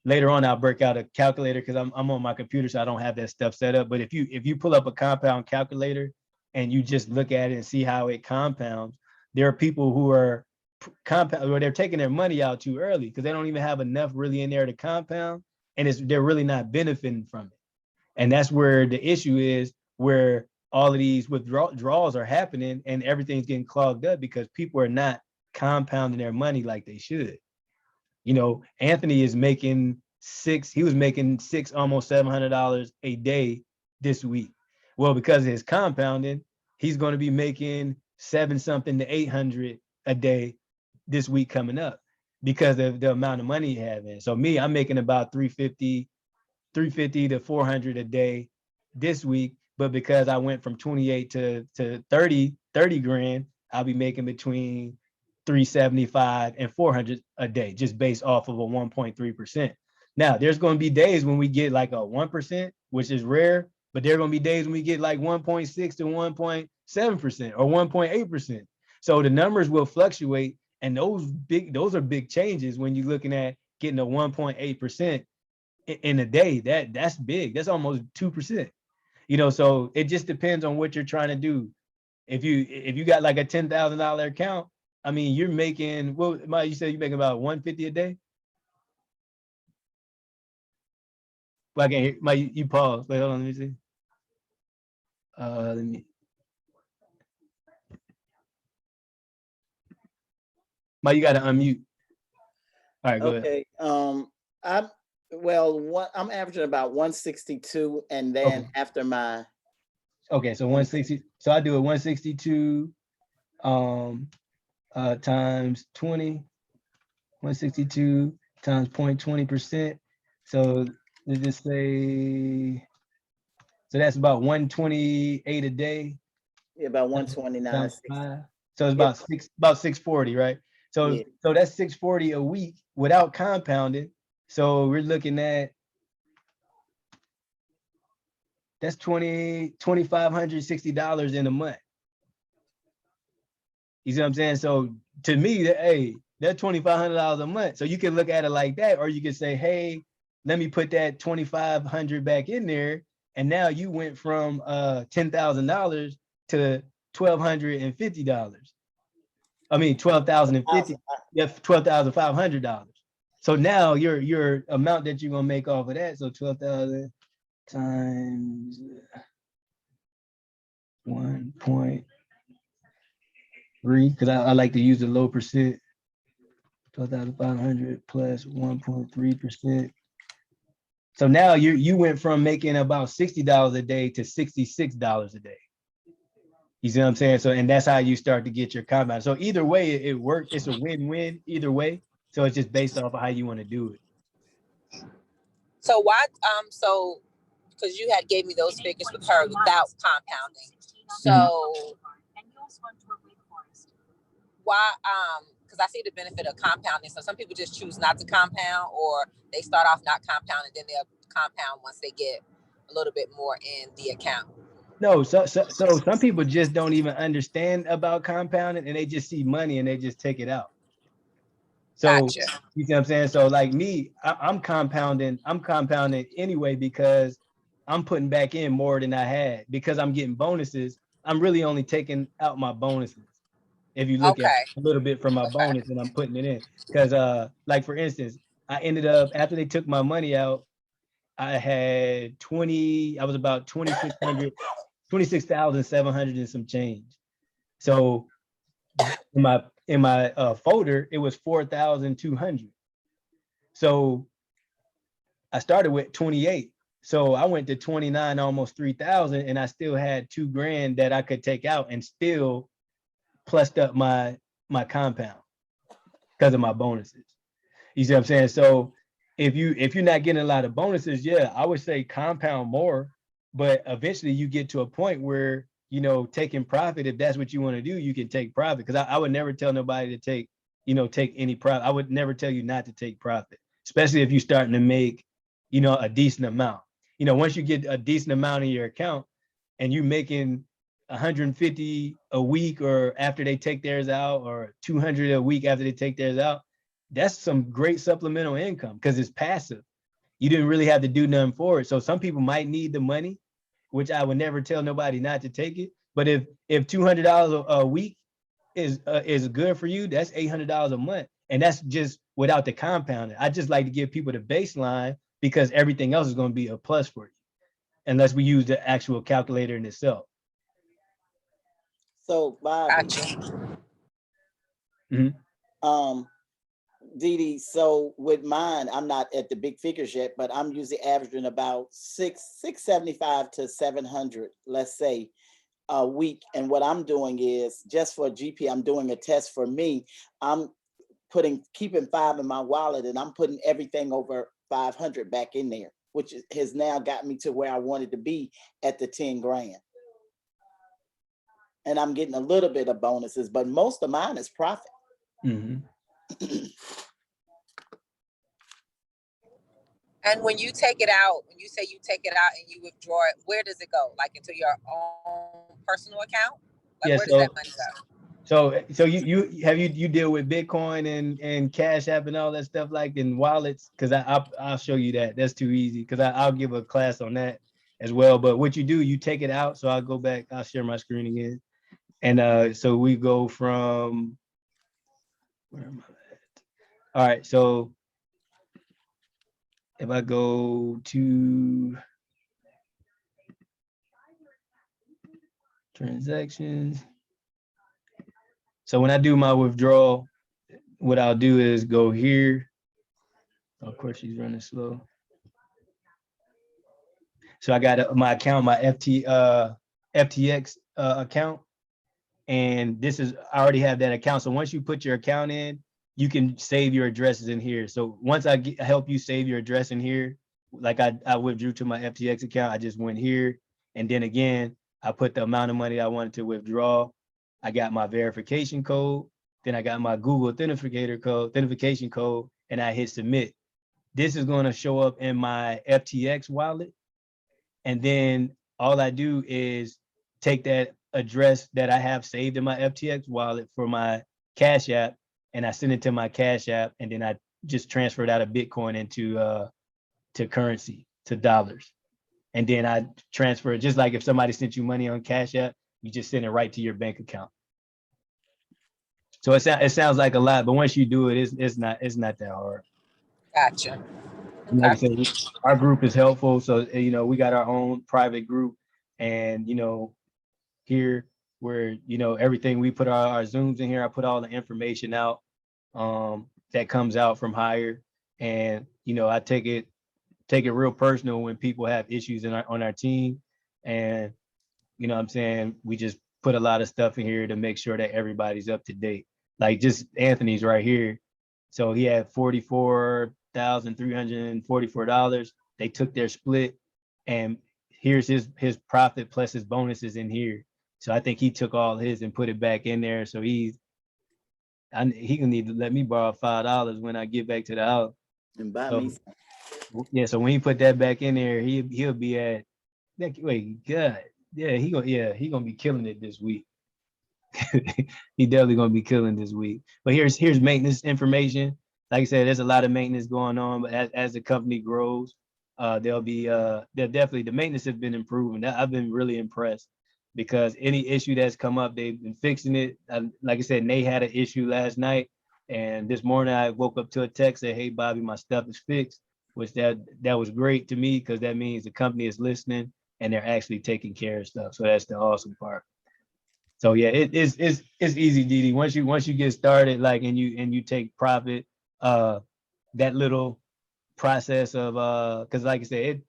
later on I'll break out a calculator because I'm on my computer, so I don't have that stuff set up. But if you pull up a compound calculator and you just look at it and see how it compounds, there are people who are they're taking their money out too early because they don't even have enough really in there to compound, and they're really not benefiting from it. And that's where the issue is, where all of these withdrawals are happening and everything's getting clogged up because people are not compounding their money like they should. Anthony is making he was making almost $700 a day this week. Well, because of his compounding, he's going to be making 7 something to 800 a day this week coming up because of the amount of money he has in. So me, I'm making about 350 to 400 a day this week, but because I went from 28 to 30 grand, I'll be making between 375 and 400 a day, just based off of a 1.3%. Now, there's going to be days when we get like a 1%, which is rare, but there are going to be days when we get like 1.6 to 1.7% or 1.8%. So the numbers will fluctuate, and those are big changes when you're looking at getting a 1.8% in a day. That's big. That's almost 2%. So it just depends on what you're trying to do. If you got like a $10,000 account, I mean, you're making, well, you said you're making about 150 a day. Well, I can't hear. You pause. Wait, hold on. Let me see. Let me. You got to unmute. All right, go ahead.
I'm averaging about 162, and then after my.
Okay, so 160. So I do it 162 times 20, 162 times 0.20%. So let's just say So that's about 128 a day.
Yeah, about 129.
So it's about 640, right? So
Yeah.
so that's 640 a week without compounding. So we're looking at that's $2,560 in a month. You see what I'm saying? So to me, hey, that's $2,500 a month. So you can look at it like that, or you can say, hey, let me put that 2,500 back in there. And now you went from $10,000 to $1,250. I mean, 12,050. Yeah, $12,500. So now your amount that you're gonna make off of that. So 12,000 times 1.3, because I like to use the low percent. 12,500 plus 1.3%. So now you went from making about $60 a day to $66 a day. You see what I'm saying? So, and that's how you start to get your compound. So either way, it works. It's a win-win either way. So it's just based off of how you want to do it.
So why, because you had gave me those figures with her without compounding. So why, because I see the benefit of compounding. So some people just choose not to compound, or they start off not compounding, then they'll compound once they get a little bit more in the account.
No, so some people just don't even understand about compounding, and they just see money and they just take it out. So
Gotcha.
you see what I'm saying? So like me, I'm compounding anyway, because I'm putting back in more than I had, because I'm getting bonuses. I'm really only taking out my bonuses. If you look at a little bit from my bonus, and I'm putting it in, because like for instance, I ended up, after they took my money out, I had I was about 26,700 and some change. So in my folder, it was 4,200. So I started with 28. So I went to 29, almost 3,000, and I still had $2,000 that I could take out and still plussed up my compound because of my bonuses. You see what I'm saying? So if you're not getting a lot of bonuses, yeah, I would say compound more, but eventually you get to a point where, you know, taking profit, if that's what you want to do, you can take profit. Because I would never tell nobody to take any profit. I would never tell you not to take profit, especially if you're starting to make, you know, a decent amount. You know, once you get a decent amount in your account and you're making 150 a week, or after they take theirs out, or 200 a week after they take theirs out, that's some great supplemental income, because it's passive. You didn't really have to do nothing for it. So some people might need the money, which I would never tell nobody not to take it. But if $200 a week is good for you, that's $800 a month, and that's just without the compounding. I just like to give people the baseline, because everything else is going to be a plus for you, unless we use the actual calculator in itself.
So Bob, Didi, so with mine, I'm not at the big figures yet, but I'm usually averaging about 675 to 700, let's say, a week. And what I'm doing is, just for GP, I'm doing a test for me. I'm keeping 5 in my wallet, and I'm putting everything over 500 back in there, which has now got me to where I wanted to be at the 10 grand. And I'm getting a little bit of bonuses, but most of mine is profit.
And when you take it out, when you say you take it out and you withdraw it, where does it go? Like into your own personal account? Like, where does that money go?
So you deal with Bitcoin and Cash App and all that stuff, like in wallets? Because I'll show you that. That's too easy, because I'll give a class on that as well. But what you do, you take it out. So I'll go back. I'll share my screen again. And so we go from, where am I at? All right. So if I go to transactions. So when I do my withdrawal, what I'll do is go here. Of course, she's running slow. So I got my account, my FTX account. And this is, I already have that account. So once you put your account in, you can save your addresses in here. So once I help you save your address in here, like I withdrew to my FTX account, I just went here And then again, I put the amount of money I wanted to withdraw. I got my verification code. Then I got my Google authentication code, and I hit submit. This is going to show up in my FTX wallet. And then all I do is take that address that I have saved in my FTX wallet for my Cash App, and I send it to my Cash App, and then I just transfer it out of Bitcoin into to currency, to dollars. And then I transfer it, just like if somebody sent you money on Cash App, you just send it right to your bank account. So it sounds like a lot, but once you do it, it's not that hard.
Gotcha.
Like I
Okay.
said, our group is helpful. So, you know, we got our own private group, and, you know, here where, you know, everything, we put our Zooms in here. I put all the information out that comes out from Hire. And, you know, I take it real personal when people have issues on our team. And, you know what I'm saying, we just put a lot of stuff in here to make sure that everybody's up to date. Like just Anthony's right here. So he had $44,344. They took their split, and here's his profit plus his bonuses in here. So I think he took all his and put it back in there. So he can need to let me borrow $5 when I get back to the house.
And buy
So,
me.
yeah, so when he put that back in there, he'll be at, wait, God, yeah, he gonna be killing it this week. He definitely gonna be killing this week. But here's maintenance information. Like I said, there's a lot of maintenance going on, but as the company grows, there'll definitely, the maintenance has been improving. I've been really impressed, because any issue that's come up, they've been fixing it. Like I said, Nate had an issue last night, and this morning I woke up to a text that, hey Bobby, my stuff is fixed, which that was great to me, because that means the company is listening and they're actually taking care of stuff. So that's the awesome part. So yeah, it's easy, Didi. Once you get started, like, and you take profit, that little process of because like I said,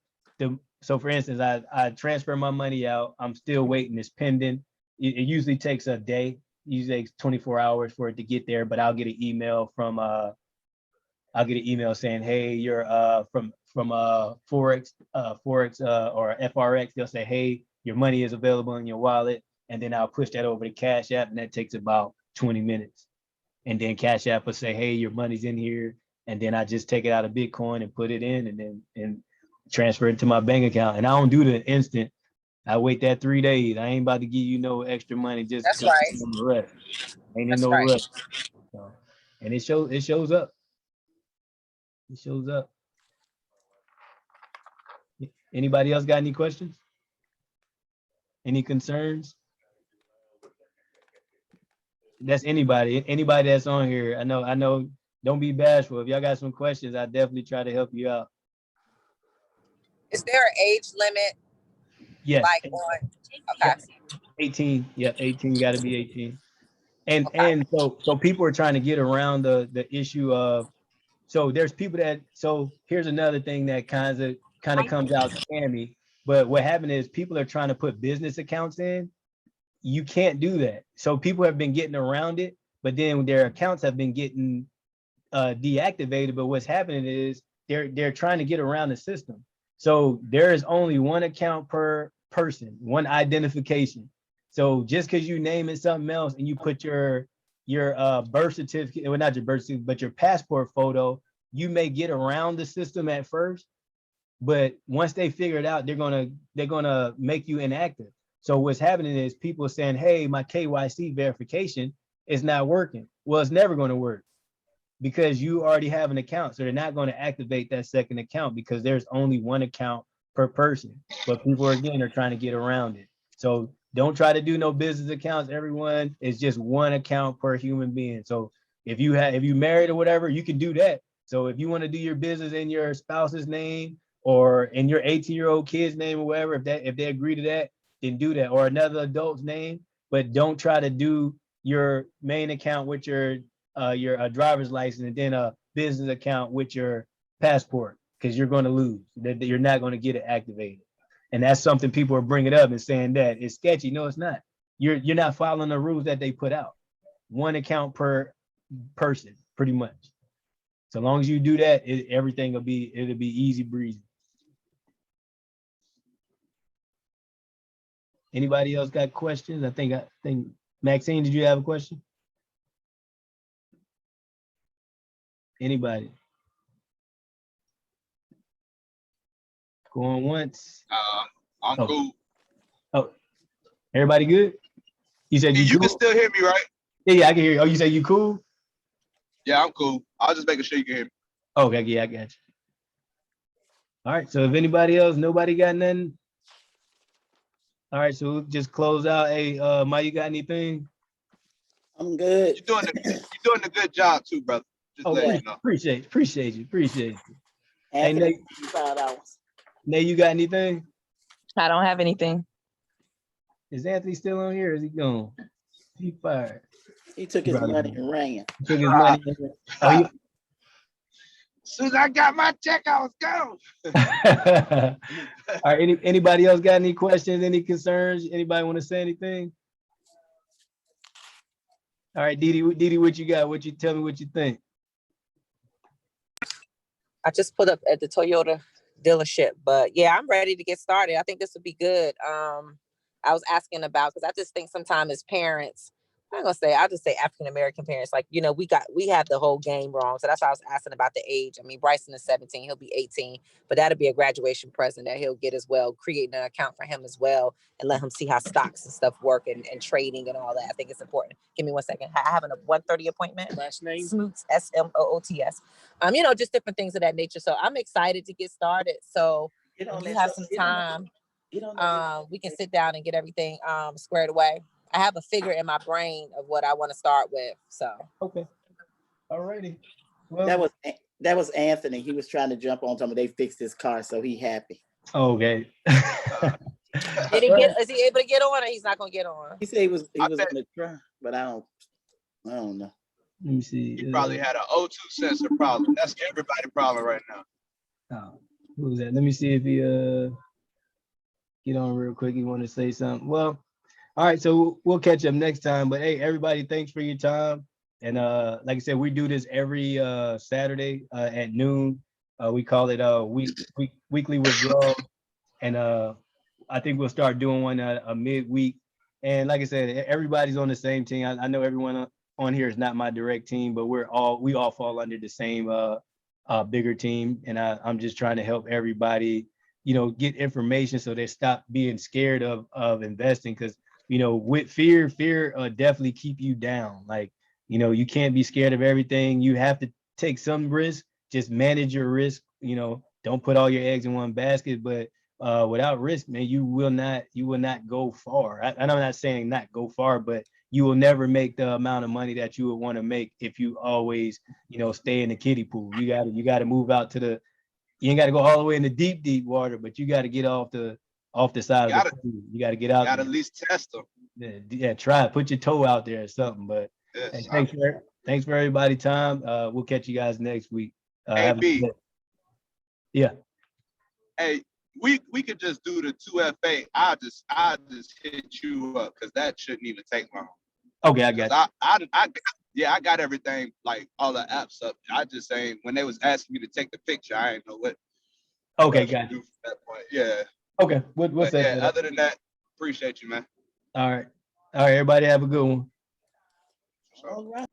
so for instance, I transfer my money out. I'm still waiting. It's pending. It usually takes a day. It usually takes 24 hours for it to get there. But I'll get an email saying, hey, you're from Forex or FRX. They'll say, hey, your money is available in your wallet. And then I'll push that over to Cash App, and that takes about 20 minutes. And then Cash App will say, hey, your money's in here. And then I just take it out of Bitcoin and put it in, and transfer it to my bank account. And I don't do the instant. I wait that 3 days. I ain't about to give you no extra money just
That's
because
right.
I'm in no rush. Ain't in
That's
no
right.
rush. So, and it shows up. It shows up. Anybody else got any questions? Any concerns? That's anybody that's on here. I know. Don't be bashful. If y'all got some questions, I definitely try to help you out.
Is there an age limit?
Yes.
Like on, okay.
18. Yeah, 18, got to be 18. And so people are trying to get around the issue of, so there's people that, so here's another thing that kind of comes out scammy. But what happened is people are trying to put business accounts in. You can't do that. So people have been getting around it, but then their accounts have been getting deactivated. But what's happening is they're trying to get around the system. So there is only one account per person, one identification. So just because you name it something else and you put your birth certificate, well, not your birth certificate, but your passport photo, you may get around the system at first, but once they figure it out, they're gonna make you inactive. So what's happening is people are saying, hey, my KYC verification is not working. Well, it's never going to work, because you already have an account. So they're not going to activate that second account, because there's only one account per person. But people, again, are trying to get around it. So don't try to do no business accounts, everyone. It's just one account per human being. So if you married or whatever, you can do that. So if you want to do your business in your spouse's name or in your 18-year-old kid's name or whatever, if they agree to that, then do that, or another adult's name. But don't try to do your main account with your driver's license and then a business account with your passport, because you're going to lose. That you're not going to get it activated. And that's something people are bringing up and saying that it's sketchy. No, it's not. You're not following the rules that they put out. One account per person, pretty much. So long as you do that, everything it'll be easy breezy. Anybody else got questions? I think Maxine, did you have a question? Anybody? Going once.
I'm
Oh.
cool.
Oh, everybody good? You said
You
cool?
can still hear me, right?
Yeah, I can hear you. Oh, you said you cool?
Yeah, I'm cool. I was just making sure you can hear me.
Okay, yeah, I got you. All right, so if anybody else, nobody got nothing? All right, so we'll just close out. Hey, Mike, you got anything?
I'm good.
You're doing a good job too, brother. Just
Oh,
letting you know.
appreciate you. Hey,
Anthony,
Nate,
$5.
Nate, you got anything?
I don't have anything.
Is Anthony still on here? Or is he gone? He fired.
He took his
Brother.
money and ran.
He took his money. Oh,
As soon as I got my check, I was gone.
All right, anybody else got any questions, any concerns? Anybody want to say anything? All right, Didi, what you got? Tell me what you think?
I just put up at the Toyota dealership, but yeah, I'm ready to get started. I think this would be good. I was asking about, because I just think sometimes as parents, I'll just say African-American parents, like, you know, we have the whole game wrong. So that's why I was asking about the age. I mean, Bryson is 17, he'll be 18, but that'll be a graduation present that he'll get as well, creating an account for him as well, and let him see how stocks and stuff work and trading and all that. I think it's important. Give me 1 second. I have a 1:30 appointment. Last name? Smoots, Smoots. You know, just different things of that nature. So I'm excited to get started. So when you have some time, we can sit down and get everything squared away. I have a figure in my brain of what I want to start with. So
okay, all righty. Well,
that was Anthony. He was trying to jump on something. They fixed his car, so he happy.
okay.
Is he able to get on, or he's not gonna get on?
He said he was gonna try, but I don't know.
Let me see.
You probably had an O2 sensor problem. That's everybody's problem right now.
Oh, who was that? Let me see if he get on real quick. You want to say something? Well, all right, so we'll catch up next time. But hey, everybody, thanks for your time. And like I said, we do this every Saturday at noon. We call it weekly withdrawal. And I think we'll start doing one a midweek. And like I said, everybody's on the same team. I know everyone on here is not my direct team, but we all fall under the same bigger team. And I'm just trying to help everybody, you know, get information so they stop being scared of investing. Because, you know, with fear definitely keep you down. Like, you know, you can't be scared of everything. You have to take some risk, just manage your risk, you know, don't put all your eggs in one basket, but without risk, man, you will not go far. I'm not saying not go far, but you will never make the amount of money that you would want to make if you always, you know, stay in the kiddie pool. You got to move out to you ain't got to go all the way in the deep water, but you got to get off the side of the pool. You got to get out.
Got to at least test them.
Yeah, try it. Put your toe out there or something. But
yes,
hey, thanks for everybody's time. We'll catch you guys next week. Yeah.
Hey, we could just do the 2FA. I just hit you up because that shouldn't even take long.
Okay, I got
you. I got everything, like all the apps up. I just saying when they was asking me to take the picture, I didn't know what.
Okay, got you.
From that point. Yeah.
Okay, what's that?
Yeah. Other than that, appreciate you, man.
All right, everybody have a good one.
All right.